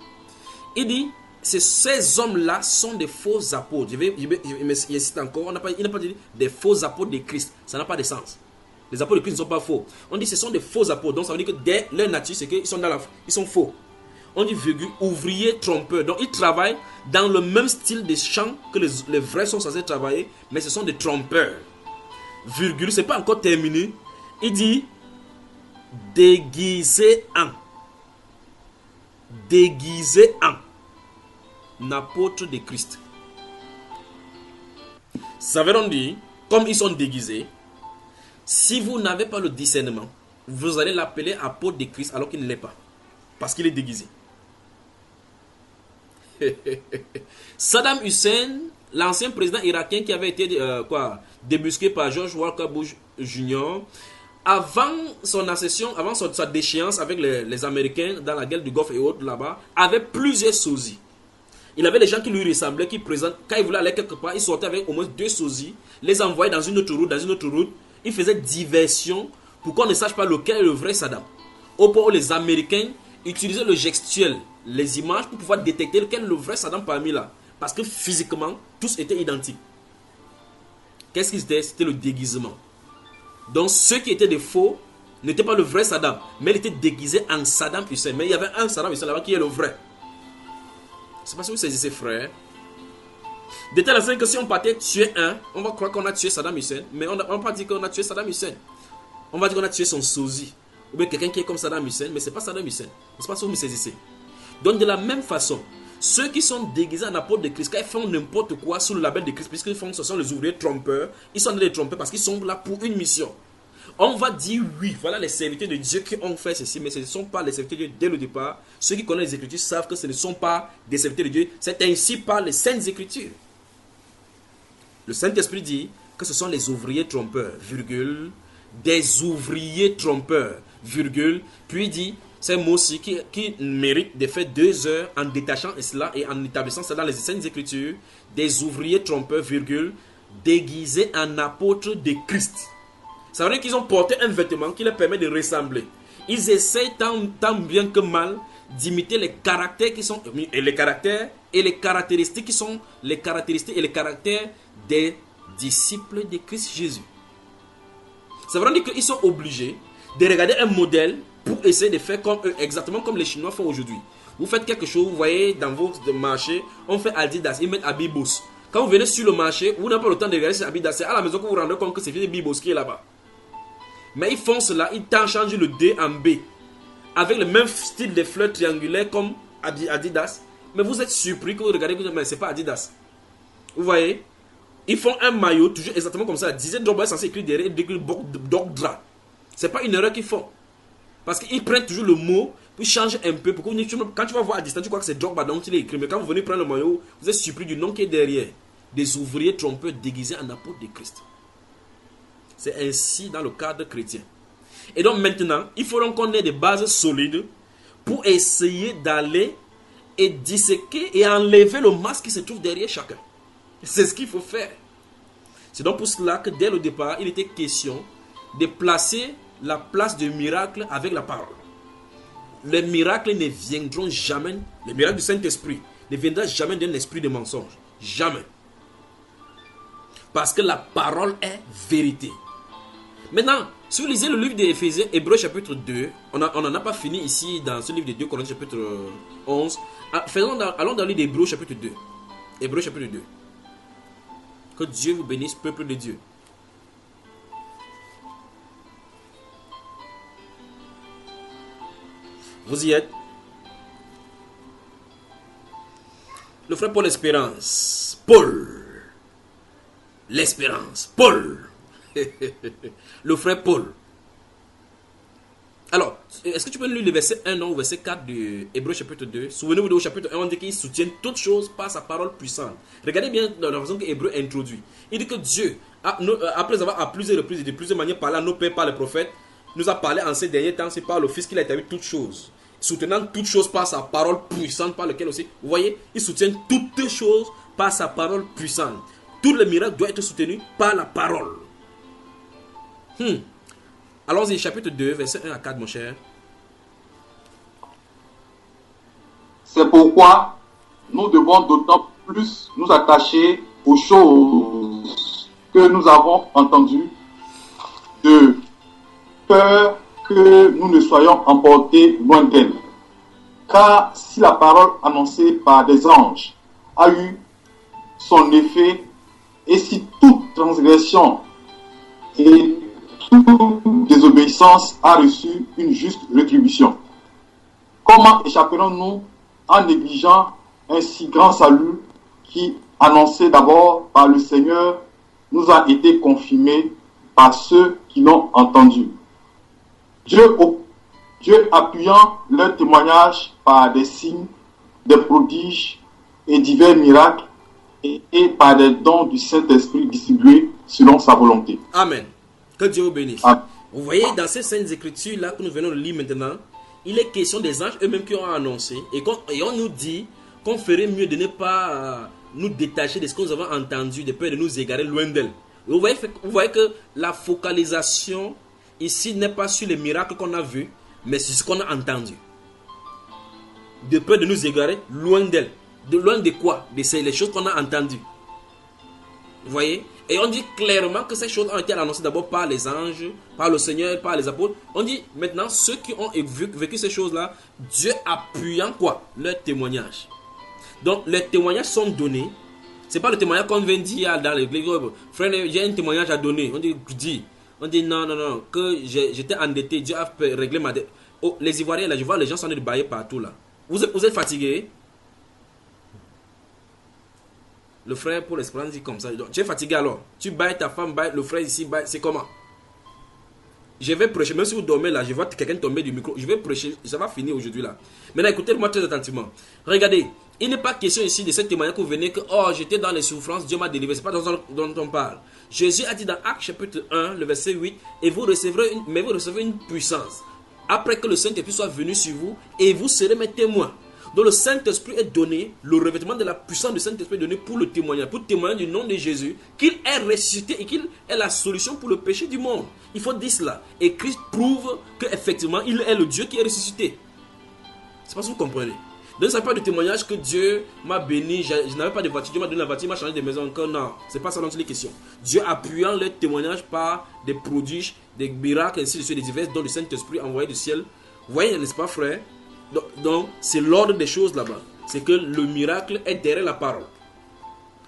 Il dit, ces hommes-là sont des faux apôtres. Je cite encore, il n'a pas dit des faux apôtres de Christ. Ça n'a pas de sens. Les apôtres de Christ ne sont pas faux. On dit ce sont des faux apôtres. Donc ça veut dire que dès leur nature, c'est qu'ils sont ils sont faux. On dit virgule, ouvriers trompeurs. Donc ils travaillent dans le même style de chant que les vrais sont censés travailler, mais ce sont des trompeurs. Virgule, c'est pas encore terminé. Il dit déguisé en apôtre de Christ. Ça veut donc dire, comme ils sont déguisés, si vous n'avez pas le discernement, vous allez l'appeler apôtre de Christ alors qu'il ne l'est pas. Parce qu'il est déguisé. Saddam Hussein, l'ancien président irakien qui avait été débusqué par George Walker Bush Jr., avant son accession, avant sa déchéance avec les Américains dans la guerre du Golfe et autres là-bas, avait plusieurs sosies. Il avait des gens qui lui ressemblaient, qui présentent, quand il voulait aller quelque part, il sortait avec au moins 2 sosies, les envoyait dans une autre route, Il faisait diversion pour qu'on ne sache pas lequel est le vrai Saddam. Au point où les Américains utiliser le gestuel, les images pour pouvoir détecter lequel est le vrai Saddam parmi là. Parce que physiquement, tous étaient identiques. Qu'est-ce qu'ils étaient? C'était le déguisement. Donc ceux qui étaient des faux n'étaient pas le vrai Saddam, mais ils étaient déguisés en Saddam Hussein. Mais il y avait un Saddam Hussein là-bas qui est le vrai. C'est pas si vous saisissez, frère. De telle sorte que si on partait tuer un, on va croire qu'on a tué Saddam Hussein, mais on ne va pas dire qu'on a tué Saddam Hussein. On va dire qu'on a tué son sosie. Ou bien quelqu'un qui est comme Saddam Hussein, mais ce n'est pas Saddam Hussein. C'est pas ça que vous me saisissez. Donc de la même façon, ceux qui sont déguisés en apôtres de Christ, quand ils font n'importe quoi sous le label de Christ, puisqu'ils font, ce sont les ouvriers trompeurs, ils sont des trompeurs parce qu'ils sont là pour une mission. On va dire oui, voilà les serviteurs de Dieu qui ont fait ceci, mais ce ne sont pas les serviteurs de Dieu dès le départ. Ceux qui connaissent les Écritures savent que ce ne sont pas des serviteurs de Dieu. C'est ainsi par les Saintes Écritures. Le Saint-Esprit dit que ce sont les ouvriers trompeurs, virgule, des ouvriers trompeurs, virgule, puis il dit, c'est un mot aussi qui mérite de faire 2 heures en détachant cela et en établissant cela dans les Saintes Écritures, des ouvriers trompeurs, virgule, déguisés en apôtres de Christ. Ça veut dire qu'ils ont porté un vêtement qui leur permet de ressembler. Ils essayent tant bien que mal d'imiter les caractères qui sont, et les caractères et les caractéristiques qui sont les caractéristiques et les caractères des disciples de Christ Jésus. Ça veut dire qu'ils sont obligés de regarder un modèle pour essayer de faire comme eux, exactement comme les Chinois font aujourd'hui. Vous faites quelque chose, vous voyez dans vos marchés, on fait Adidas, ils mettent Abibos. Quand vous venez sur le marché, vous n'avez pas le temps de regarder ce Adidas, c'est à la maison que vous vous rendez compte que c'est Abibos qui est là-bas. Mais ils font cela, ils changent le D en B. Avec le même style de fleurs triangulaires comme Adidas. Mais vous êtes surpris que vous regardez, mais ce n'est pas Adidas. Vous voyez? Ils font un maillot, toujours exactement comme ça. Disait Drogba est censé écrire derrière Dogdra. Ce n'est pas une erreur qu'ils font. Parce qu'ils prennent toujours le mot, puis changent un peu. Pour que, quand tu vas voir à distance, tu crois que c'est Drogba donc il est écrit. Mais quand vous venez prendre le maillot, vous êtes surpris du nom qui est derrière. Des ouvriers trompeurs déguisés en apôtres de Christ. C'est ainsi dans le cadre chrétien. Et donc maintenant, il faut donc qu'on ait des bases solides pour essayer d'aller et disséquer et enlever le masque qui se trouve derrière chacun. C'est ce qu'il faut faire. C'est donc pour cela que dès le départ, il était question de placer la place du miracle avec la parole. Les miracles ne viendront jamais, les miracles du Saint-Esprit ne viendront jamais d'un esprit de mensonge. Jamais. Parce que la parole est vérité. Maintenant, si vous lisez le livre d'Éphésiens, Hébreux chapitre 2, on n'en a pas fini ici dans ce livre de 2 Corinthiens chapitre 11. Allons dans le livre d'Hébreux chapitre 2. Hébreux chapitre 2. Que Dieu vous bénisse, peuple de Dieu. Vous y êtes? Le frère Paul Espérance. Paul. L'Espérance. Paul. Le frère Paul. Alors, est-ce que tu peux lire le verset 1 ou verset 4 de Hébreux chapitre 2? Souvenez-vous au chapitre 1, on dit qu'il soutient toutes choses par sa parole puissante. Regardez bien la façon que Hébreux introduit. Il dit que Dieu, après avoir à plusieurs reprises et de plusieurs manières parlé à nos pères par les prophètes, nous a parlé en ces derniers temps, c'est par le Fils qu'il a établi toutes choses. Soutenant toutes choses par sa parole puissante, par laquelle aussi, vous voyez, il soutient toutes choses par sa parole puissante. Tout le miracle doit être soutenu par la parole. Allons-y, chapitre 2, verset 1 à 4, mon cher. C'est pourquoi nous devons d'autant plus nous attacher aux choses que nous avons entendues, de peur que nous ne soyons emportés loin d'elle. Car si la parole annoncée par des anges a eu son effet, et si toute transgression et toute désobéissance a reçu une juste rétribution, comment échapperons-nous en négligeant un si grand salut qui, annoncé d'abord par le Seigneur, nous a été confirmé par ceux qui l'ont entendu? Dieu appuyant leur témoignage par des signes, des prodiges et divers miracles et par des dons du Saint-Esprit distribués selon sa volonté. Amen. Que Dieu vous bénisse. Amen. Vous voyez, dans ces saintes écritures là que nous venons de lire maintenant, il est question des anges eux-mêmes qui ont annoncé et on nous dit qu'on ferait mieux de ne pas nous détacher de ce que nous avons entendu, de peur de nous égarer loin d'elle. Vous voyez que la focalisation ici n'est pas sur les miracles qu'on a vus, mais sur ce qu'on a entendu. de peur de nous égarer loin d'elle. Loin de quoi? De les choses qu'on a entendues. Vous voyez? Et on dit clairement que ces choses ont été annoncées d'abord par les anges, par le Seigneur, par les apôtres. On dit maintenant, ceux qui ont vécu ces choses-là, Dieu appuyant quoi? Leur témoignage. Donc, les témoignages sont donnés. Ce n'est pas le témoignage qu'on vient dire dans l'église. Frère, j'ai un témoignage à donner. On dit non, que j'étais endetté, Dieu a réglé ma dette. Oh, les Ivoiriens, là, je vois les gens sont en train de bailler partout là. Vous êtes fatigué? Le frère pour l'espérance dit comme ça. Tu es fatigué alors? Tu bailles ta femme, baille, le frère ici, baille. C'est comment? Je vais prêcher. Même si vous dormez là, je vois quelqu'un tomber du micro. Je vais prêcher. Ça va finir aujourd'hui là. Maintenant, écoutez-moi très attentivement. Regardez. Il n'est pas question ici de ce témoignage que vous venez que oh, j'étais dans les souffrances, Dieu m'a délivré. Ce n'est pas dont on parle. Jésus a dit dans Actes chapitre 1, le verset 8, et vous recevrez une puissance. Après que le Saint-Esprit soit venu sur vous, et vous serez mes témoins. Donc le Saint-Esprit est donné, le revêtement de la puissance du Saint-Esprit est donné pour le témoignage, pour témoigner du nom de Jésus, qu'il est ressuscité et qu'il est la solution pour le péché du monde. Il faut dire cela. Et Christ prouve qu'effectivement, il est le Dieu qui est ressuscité. C'est pas si vous comprenez. Donc ce n'est pas de témoignage que Dieu m'a béni, je n'avais pas de voiture, Dieu m'a donné la voiture, il m'a changé de maison encore. Non, ce n'est pas ça dont il est question. Dieu appuyant le témoignage par des prodiges, des miracles, ainsi de suite, des divers dons du Saint-Esprit envoyé du ciel. Vous voyez, n'est-ce pas, frère? Donc, c'est l'ordre des choses là-bas. C'est que le miracle est derrière la parole.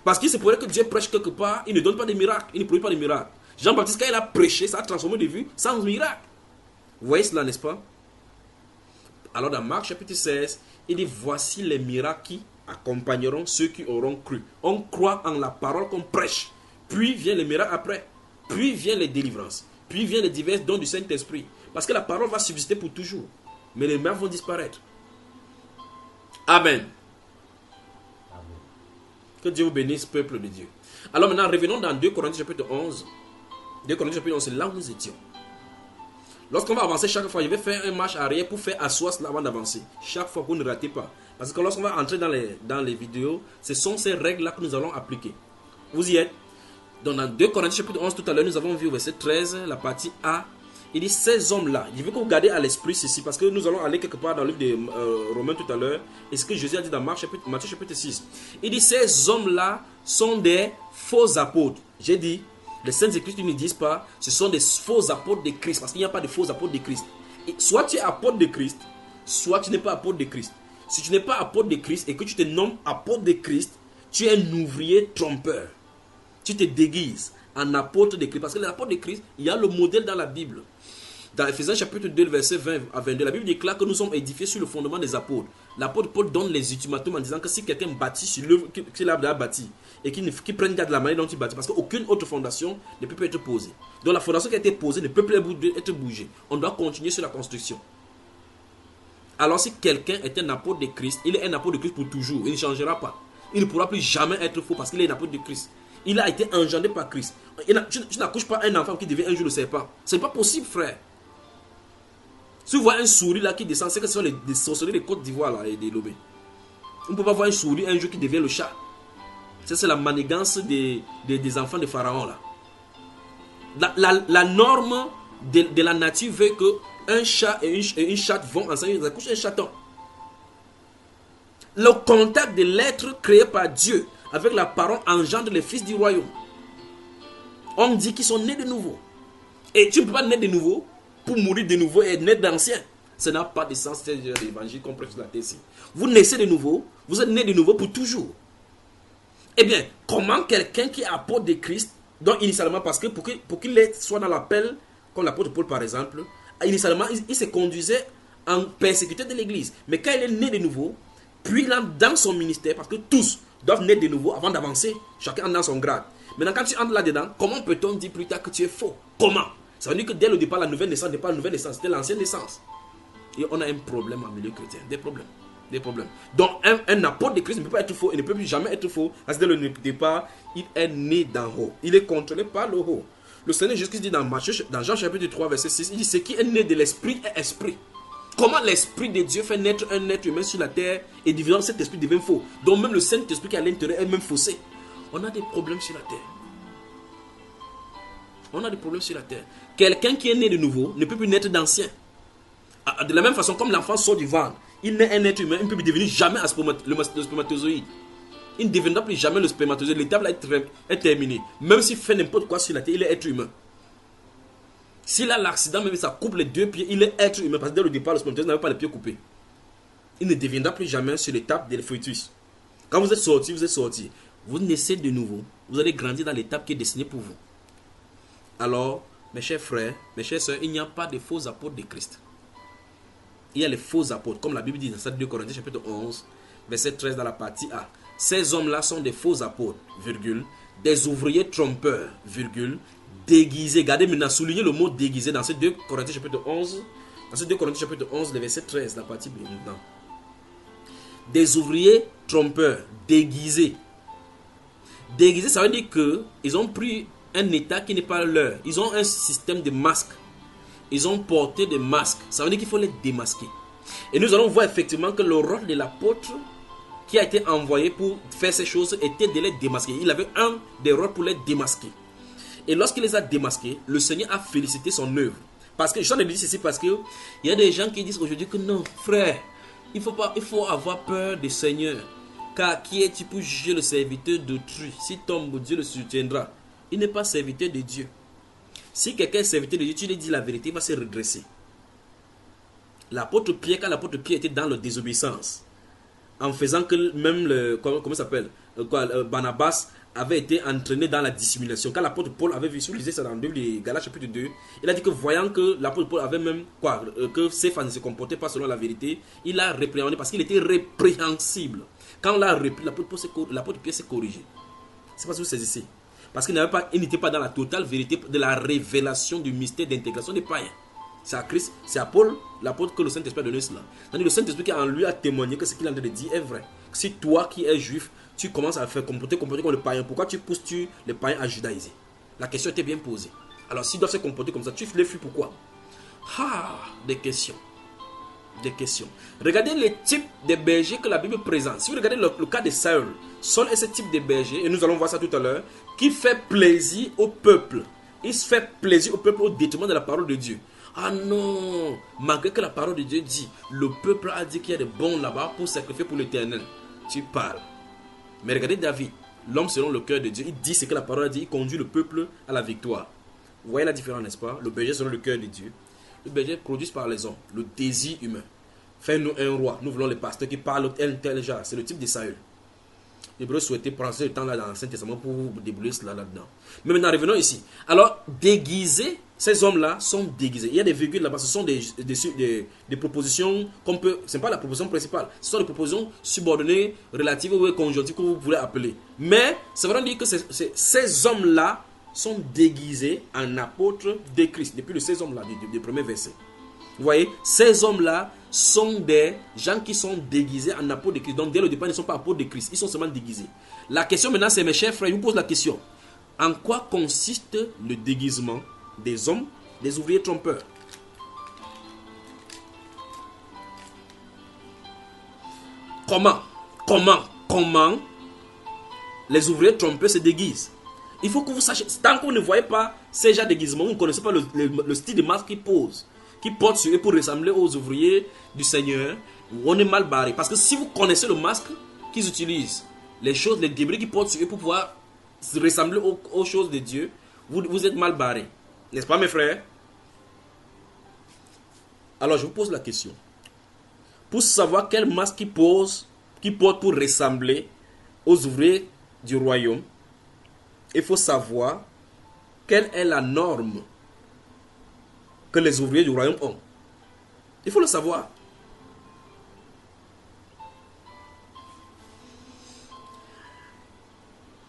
Parce qu'il se pourrait que Dieu prêche quelque part, il ne donne pas de miracles, il ne produit pas de miracles. Jean-Baptiste, quand il a prêché, ça a transformé des vues sans miracle. Vous voyez cela, n'est-ce pas? Alors, dans Marc chapitre 16, il dit, voici les miracles qui accompagneront ceux qui auront cru. On croit en la parole qu'on prêche. Puis vient les miracles après. Puis viennent les délivrances. Puis viennent les divers dons du Saint-Esprit. Parce que la parole va subsister pour toujours. Mais les miracles vont disparaître. Amen. Que Dieu vous bénisse, peuple de Dieu. Alors maintenant, revenons dans 2 Corinthiens chapitre 11. 2 Corinthiens chapitre 11, c'est là où nous étions. Lorsqu'on va avancer chaque fois, je vais faire un marche arrière pour faire asseoir cela avant d'avancer. Chaque fois, vous ne ratez pas. Parce que lorsqu'on va entrer dans les vidéos, ce sont ces règles-là que nous allons appliquer. Vous y êtes? Donc dans 2 Corinthiens chapitre 11, tout à l'heure, nous avons vu au verset 13, la partie A. Il dit, ces hommes-là, je veux que vous gardez à l'esprit ceci, parce que nous allons aller quelque part dans le livre de Romains tout à l'heure, et ce que Jésus a dit dans Matthieu chapitre 6. Il dit, ces hommes-là sont des faux apôtres. J'ai dit, les Saintes Écritures ne disent pas, ce sont des faux apôtres de Christ, parce qu'il n'y a pas de faux apôtres de Christ. Et soit tu es apôtre de Christ, soit tu n'es pas apôtre de Christ. Si tu n'es pas apôtre de Christ et que tu te nommes apôtre de Christ, tu es un ouvrier trompeur. Tu te déguises en apôtre de Christ, parce que l'apôtre de Christ, il y a le modèle dans la Bible. Dans Ephésiens chapitre 2, verset 20 à 22, la Bible déclare que nous sommes édifiés sur le fondement des apôtres. L'apôtre Paul donne les ultimatums en disant que si quelqu'un bâtit sur l'œuvre qu'il a bâti et qu'il prenne garde de la manière dont il bâtit, parce qu'aucune autre fondation ne peut plus être posée. Donc la fondation qui a été posée ne peut plus être bougée. On doit continuer sur la construction. Alors si quelqu'un est un apôtre de Christ, il est un apôtre de Christ pour toujours. Il ne changera pas. Il ne pourra plus jamais être faux parce qu'il est un apôtre de Christ. Il a été engendré par Christ. Tu n'accouches pas un enfant qui devient un jour le serpent. Ce n'est pas possible, frère. Si vous voyez un souris là qui descend, c'est que ce sont les sorciers de Côte d'Ivoire là et des Lobé. On ne peut pas voir un souris un jour qui devient le chat. Ça, c'est la manigance des enfants de Pharaon là. La norme de la nature veut que un chat et une chatte vont ensemble, ils accouchent un chaton. Le contact de l'être créé par Dieu avec la parole engendre les fils du royaume. On dit qu'ils sont nés de nouveau. Et tu ne peux pas naître de nouveau pour mourir de nouveau et naître d'ancien. Ça n'a pas de sens, c'est l'évangile qu'on prêche sur la terre ici. Vous naissez de nouveau, vous êtes né de nouveau pour toujours. Eh bien, comment quelqu'un qui est apôtre de Christ, donc initialement, parce que pour qu'il soit dans l'appel, comme l'apôtre Paul par exemple, initialement, il se conduisait en persécuteur de l'église. Mais quand il est né de nouveau, puis là, dans son ministère, parce que tous doivent naître de nouveau avant d'avancer, chacun dans son grade. Maintenant, quand tu entres là-dedans, comment peut-on dire plus tard que tu es faux? Comment? Ça veut dire que dès le départ, la nouvelle naissance n'est pas la nouvelle naissance, c'était l'ancienne naissance. Et on a un problème en milieu chrétien, des problèmes. Donc, un apôtre de Christ ne peut pas être faux, il ne peut plus jamais être faux, parce que dès le départ, il est né d'en haut. Il est contrôlé par le haut. Le Seigneur Jésus dit dans Jean chapitre 3, verset 6, il dit, ce qui est né de l'esprit est esprit. Comment l'esprit de Dieu fait naître un être humain sur la terre et divisant cet esprit devient faux? Donc même le Saint-Esprit qui est à l'intérieur est même faussé. On a des problèmes sur la terre. Quelqu'un qui est né de nouveau ne peut plus naître d'ancien. De la même façon, comme l'enfant sort du ventre, il n'est un être humain, il ne peut devenir jamais le spermatozoïde. Il ne deviendra plus jamais le spermatozoïde. L'étape là est terminée. Même s'il fait n'importe quoi sur la terre, il est être humain. S'il a l'accident, même si ça coupe les 2 pieds, il est être humain. Parce que dès le départ, le spermatozoïde n'avait pas les pieds coupés. Il ne deviendra plus jamais sur l'étape des fœtus. Quand vous êtes sorti, vous êtes sorti. Vous naissez de nouveau. Vous allez grandir dans l'étape qui est destinée pour vous. Alors, mes chers frères, mes chères sœurs, il n'y a pas de faux apôtres de Christ. Il y a les faux apôtres, comme la Bible dit dans 2 Corinthiens chapitre 11, verset 13 dans la partie A. Ces hommes-là sont des faux apôtres, virgule, des ouvriers trompeurs, virgule, déguisés. Regardez maintenant, soulignez le mot déguisé dans ces 2 Corinthiens chapitre 11. Dans ces 2 Corinthiens chapitre 11, le verset 13, la partie B. Maintenant. Des ouvriers trompeurs, déguisés. Déguisés, ça veut dire qu'ils ont pris un état qui n'est pas leur. Ils ont un système de masques. Ils ont porté des masques. Ça veut dire qu'il faut les démasquer. Et nous allons voir effectivement que le rôle de l'apôtre qui a été envoyé pour faire ces choses était de les démasquer. Il avait un des rôles pour les démasquer. Et lorsqu'il les a démasqués, le Seigneur a félicité son œuvre. Parce que, je dis ceci parce qu'il y a des gens qui disent aujourd'hui que non, frère, il faut avoir peur du Seigneur. Car qui es-tu pour juger le serviteur d'autrui? Si tombe, Dieu le soutiendra. Il n'est pas serviteur de Dieu. Si quelqu'un est serviteur de Dieu, tu lui dis la vérité, il va se redresser. L'apôtre Pierre, quand l'apôtre Pierre était dans la désobéissance, en faisant que même comment s'appelle, Barnabas avait été entraîné dans la dissimulation. Quand l'apôtre Paul avait vu, si vous lisez ça dans le livre de Galates chapitre 2, il a dit que voyant que l'apôtre Paul avait même que Céphas ne se comportait pas selon la vérité, il l'a répréhendé parce qu'il était répréhensible. Quand l'apôtre Pierre s'est corrigé. C'est pas ce que vous saisissez. Parce qu'il n'était pas dans la totale vérité de la révélation du mystère d'intégration des païens. C'est à Christ, c'est à Paul, l'apôtre, que le Saint-Esprit a donné cela. C'est-à-dire le Saint-Esprit qui en lui a témoigné que ce qu'il a dit est vrai. Si toi qui es juif, tu commences à faire comporter comme le païen, pourquoi tu pousses les païens à judaïser? La question était bien posée. Alors s'ils doivent se comporter comme ça, tu les fuis pourquoi? Des questions. Des questions. Regardez les types de bergers que la Bible présente. Si vous regardez le cas de Saül, Saul est ce type de berger, et nous allons voir ça tout à l'heure, qui fait plaisir au peuple. Il se fait plaisir au peuple au détriment de la parole de Dieu. Ah non, malgré que la parole de Dieu dit, le peuple a dit qu'il y a des bons là-bas pour sacrifier pour l'Éternel. Tu parles. Mais regardez David, l'homme selon le cœur de Dieu, il dit ce que la parole a dit, il conduit le peuple à la victoire. Vous voyez la différence, n'est-ce pas? Le berger selon le cœur de Dieu. Le berger produit par les hommes, le désir humain. Fais-nous un roi. Nous voulons les pasteurs qui parlent tel genre. C'est le type de Saül. L'Hébreu souhaitait prendre ce temps-là dans l'Ancien Testament pour débrouiller cela là-dedans. Mais maintenant, revenons ici. Alors, déguisés, ces hommes-là sont déguisés. Il y a des virgules là-bas. Ce sont des propositions qu'on peut... Ce n'est pas la proposition principale. Ce sont des propositions subordonnées, relatives ou conjonctives que vous voulez appeler. Mais, ça veut dire que ces hommes-là sont déguisés en apôtres de Christ. Depuis le 16 hommes-là, du premier verset. Vous voyez, ces hommes-là sont des gens qui sont déguisés en apôtres de Christ. Donc, dès le départ, ils ne sont pas apôtres de Christ. Ils sont seulement déguisés. La question maintenant, c'est, mes chers frères, je vous pose la question. En quoi consiste le déguisement des hommes, des ouvriers trompeurs? Comment les ouvriers trompeurs se déguisent? Il faut que vous sachiez, tant que vous ne voyez pas ces gens de déguisement, vous ne connaissez pas le style de masque qu'ils posent, qui portent sur eux pour ressembler aux ouvriers du Seigneur, on est mal barré. Parce que si vous connaissez le masque qu'ils utilisent, les choses, les débris qu'ils portent sur eux pour pouvoir ressembler aux choses de Dieu, vous êtes mal barré. N'est-ce pas, mes frères? Alors, je vous pose la question. Pour savoir quel masque qu'ils portent pour ressembler aux ouvriers du royaume, il faut savoir quelle est la norme que les ouvriers du royaume ont. Il faut le savoir.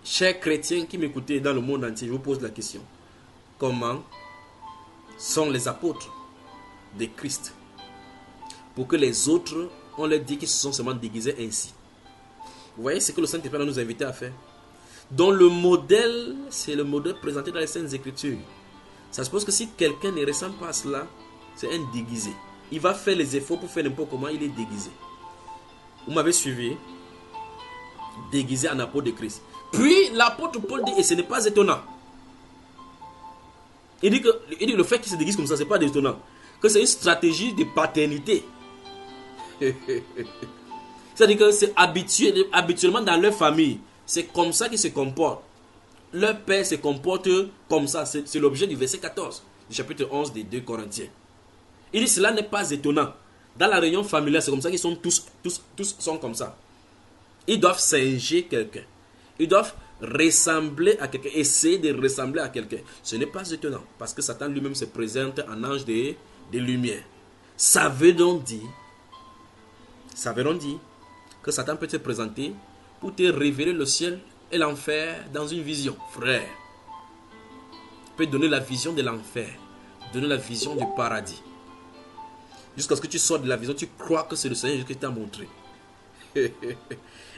Chers chrétiens qui m'écoutez dans le monde entier, je vous pose la question. Comment sont les apôtres de Christ pour que les autres, on leur dit qu'ils se sont seulement déguisés ainsi? Vous voyez ce que le Saint-Esprit nous a invités à faire? Donc le modèle, c'est le modèle présenté dans les Saintes Écritures. Ça suppose que si quelqu'un ne ressemble pas à cela, c'est un déguisé. Il va faire les efforts pour faire n'importe comment, il est déguisé. Vous m'avez suivi? Déguisé en apôtre de Christ. Puis l'apôtre Paul dit, et ce n'est pas étonnant. Il dit le fait qu'il se déguise comme ça, ce n'est pas étonnant. que c'est une stratégie de paternité. C'est-à-dire que c'est habituellement dans leur famille, c'est comme ça qu'ils se comportent. Leur père se comporte comme ça. C'est l'objet du verset 14 du chapitre 11 des 2 Corinthiens. Il dit cela n'est pas étonnant. Dans la réunion familiale, c'est comme ça qu'ils sont tous sont comme ça. Ils doivent singer quelqu'un. Ils doivent ressembler à quelqu'un, essayer de ressembler à quelqu'un. Ce n'est pas étonnant parce que Satan lui-même se présente en ange de lumière. Ça veut donc dire que Satan peut te présenter pour te révéler le ciel et l'enfer dans une vision. Frère, il peut donner la vision de l'enfer, donner la vision du paradis. Jusqu'à ce que tu sortes de la vision, tu crois que c'est le Seigneur qui t'a montré.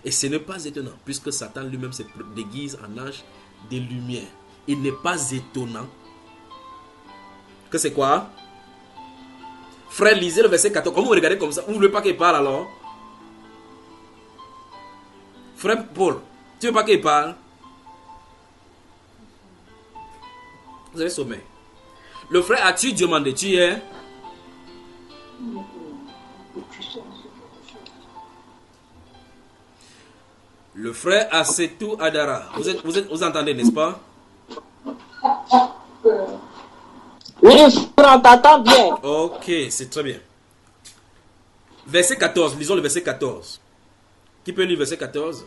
Et ce n'est pas étonnant, puisque Satan lui-même se déguise en ange de lumière. Il n'est pas étonnant que c'est quoi? Frère, lisez le verset 14. Comment vous regardez comme ça? Vous ne voulez pas qu'il parle alors? Frère Paul, tu ne veux pas qu'il parle? Vous avez sommeil. Le frère, as-tu demandé? Tu es? Le frère Asetou Adara. Vous entendez, n'est-ce pas? Oui, on t'entend bien. Ok, c'est très bien. Verset 14, lisons le verset 14. Qui peut lire le verset 14?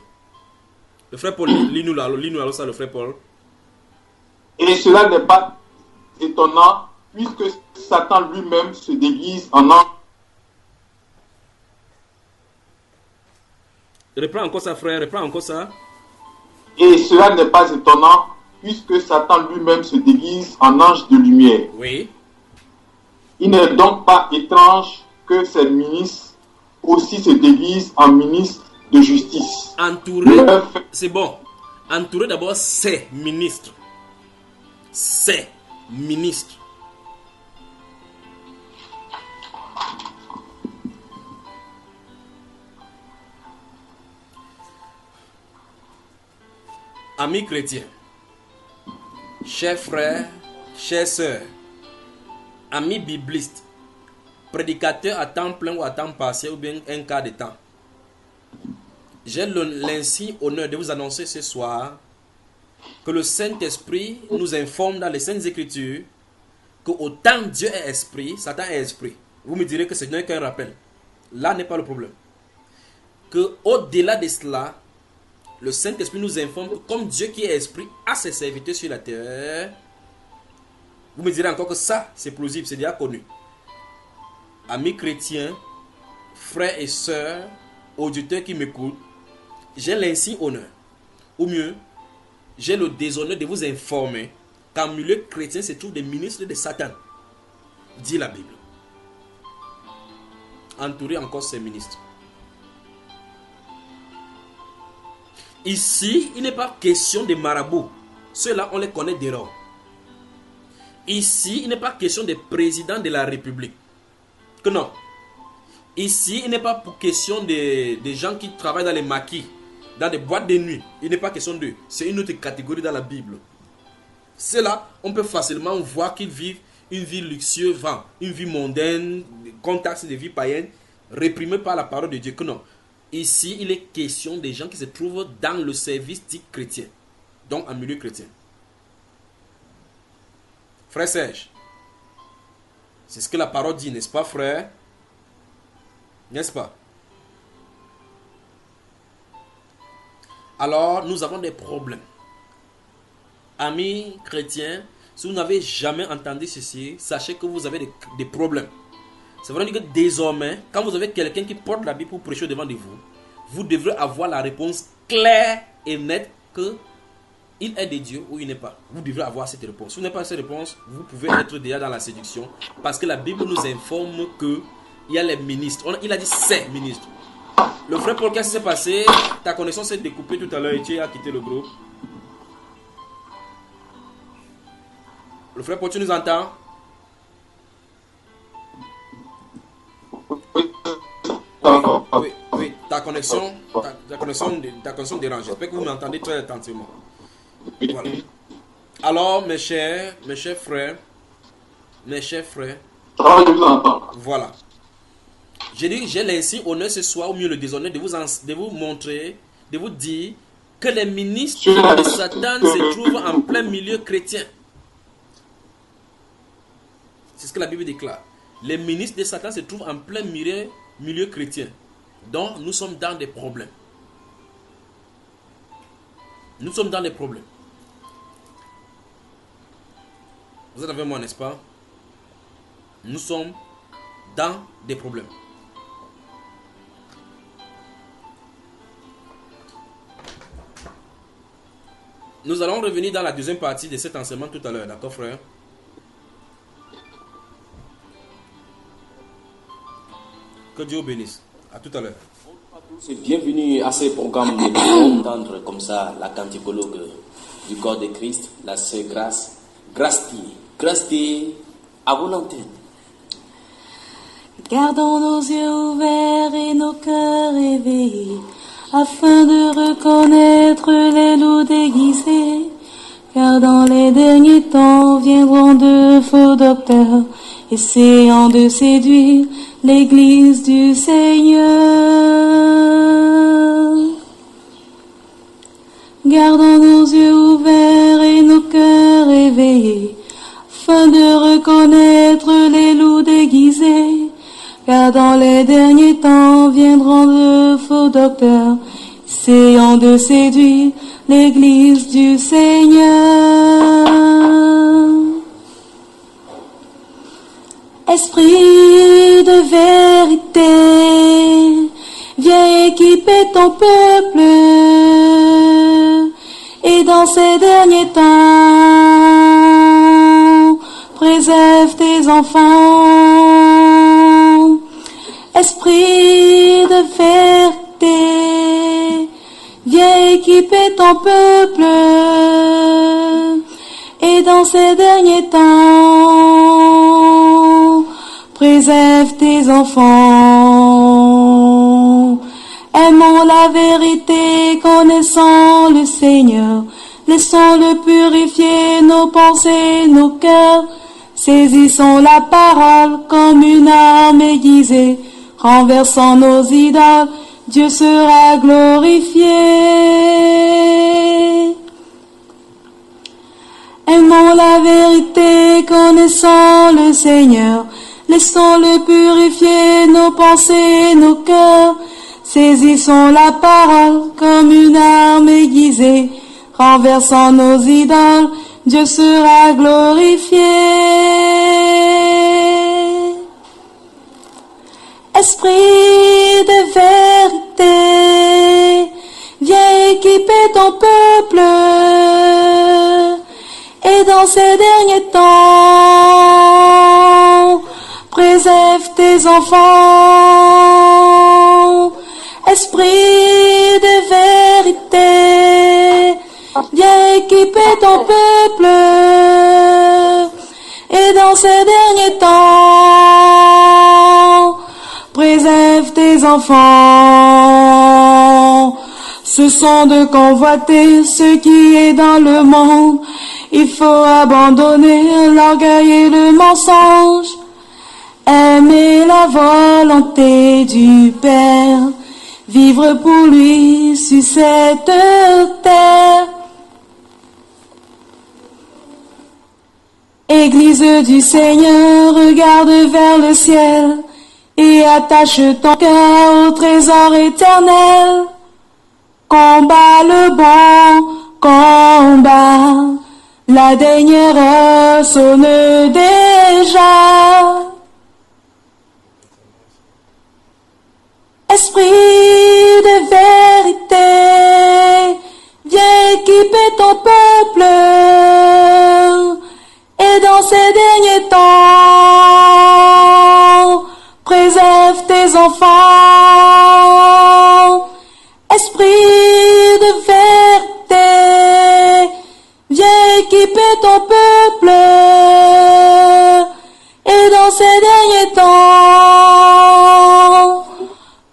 Le frère Paul, lis-nous là, ça, le frère Paul. Et cela n'est pas étonnant, puisque Satan lui-même se déguise en ange. Reprends encore ça, frère, reprends encore ça. Et cela n'est pas étonnant, puisque Satan lui-même se déguise en ange de lumière. Oui. Il n'est donc pas étrange que ses ministres aussi se déguisent en ministres de justice. Entouré, c'est bon. Entouré d'abord ses ministres. Ses ministres. Amis chrétiens, chers frères, chères sœurs, amis biblistes, prédicateurs à temps plein ou à temps partiel ou bien un quart de temps, j'ai l'insigne honneur de vous annoncer ce soir que le Saint-Esprit nous informe dans les Saintes Écritures que autant Dieu est esprit, Satan est esprit. Vous me direz que ce n'est qu'un rappel. Là n'est pas le problème. Que au-delà de cela, le Saint-Esprit nous informe que comme Dieu qui est esprit a ses serviteurs sur la terre, vous me direz encore que ça, c'est plausible, c'est déjà connu. Amis chrétiens, frères et sœurs, auditeurs qui m'écoutent, j'ai l'insigne honneur, ou mieux, j'ai le déshonneur de vous informer qu'en milieu chrétien se trouvent des ministres de Satan, dit la Bible. Entourez encore ces ministres. Ici, il n'est pas question de marabouts. Ceux-là, on les connaît d'erreur. Ici, il n'est pas question de président de la République. Que non. Ici, il n'est pas question de gens qui travaillent dans les maquis, dans des boîtes de nuit. Il n'est pas question d'eux. C'est une autre catégorie dans la Bible. Ceux-là, on peut facilement voir qu'ils vivent une vie luxueuse, une vie mondaine, contexte de vie païenne, réprimée par la parole de Dieu. Que non. Ici, il est question des gens qui se trouvent dans le service dit chrétien, donc en milieu chrétien. Frère Serge, c'est ce que la parole dit, n'est-ce pas, frère? N'est-ce pas? Alors, nous avons des problèmes. Amis chrétiens, si vous n'avez jamais entendu ceci, sachez que vous avez des problèmes. C'est vrai que désormais, quand vous avez quelqu'un qui porte la Bible pour prêcher devant de vous, vous devrez avoir la réponse claire et nette que il est de Dieu ou il n'est pas. Vous devrez avoir cette réponse. Si vous n'avez pas cette réponse, vous pouvez être déjà dans la séduction parce que la Bible nous informe que il y a les ministres. Il a dit ces ministres. Le frère Paul, qu'est-ce qui s'est passé? Ta connexion s'est découpée tout à l'heure et tu as quitté le groupe. Le frère Paul, tu nous entends? Oui, ta connexion dérange. J'espère que vous m'entendez très attentivement. Voilà. Alors, mes chers frères, Ça va, je vous entends. Voilà. J'ai l'insigne honneur ce soir, ou mieux le déshonneur, de vous montrer, de vous dire que les ministres de Satan se trouvent en plein milieu chrétien. C'est ce que la Bible déclare. Les ministres de Satan se trouvent en plein milieu chrétien. Donc, nous sommes dans des problèmes. Nous sommes dans des problèmes. Vous êtes avec moi, n'est-ce pas? Nous sommes dans des problèmes. Nous allons revenir dans la deuxième partie de cet enseignement tout à l'heure, d'accord frère? Que Dieu bénisse. À tout à l'heure. Bienvenue à ce programme de entendre comme ça la canticologue du corps de Christ, la sœur Grâce. Grâce à vos antennes. Gardons nos yeux ouverts et nos cœurs éveillés, afin de reconnaître les loups déguisés. Car dans les derniers temps viendront de faux docteurs, essayant de séduire l'Église du Seigneur. Gardons nos yeux ouverts et nos cœurs éveillés, afin de reconnaître les loups déguisés. Car dans les derniers temps viendront de faux docteurs, essayant de séduire l'Église du Seigneur. Esprit de vérité, viens équiper ton peuple, et dans ces derniers temps, préserve tes enfants. Esprit de vérité, viens équiper ton peuple, et dans ces derniers temps, préserve tes enfants. Aimons la vérité, connaissons le Seigneur, laissons-le purifier nos pensées, nos cœurs. Saisissons la parole comme une arme aiguisée, renversant nos idoles, Dieu sera glorifié. Aimons la vérité, connaissons le Seigneur, laissons-le purifier nos pensées, nos cœurs. Saisissons la parole comme une arme aiguisée, renversant nos idoles, Dieu sera glorifié. Esprit de vérité, viens équiper ton peuple, et dans ces derniers temps, préserve tes enfants. Esprit de vérité, viens équiper ton peuple, et dans ces derniers temps, préserve tes enfants. Ce sont de convoiter ce qui est dans le monde. Il faut abandonner l'orgueil et le mensonge. Aimer la volonté du Père, vivre pour lui sur cette terre. Église du Seigneur, regarde vers le ciel et attache ton cœur au trésor éternel. Combat le bon combat, la dernière heure sonne déjà. Esprit de vérité, viens équiper ton peuple, et dans ces derniers temps, préserve tes enfants. Esprit de vérité, viens équiper ton peuple, et dans ces derniers temps,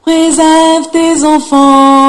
préserve tes enfants.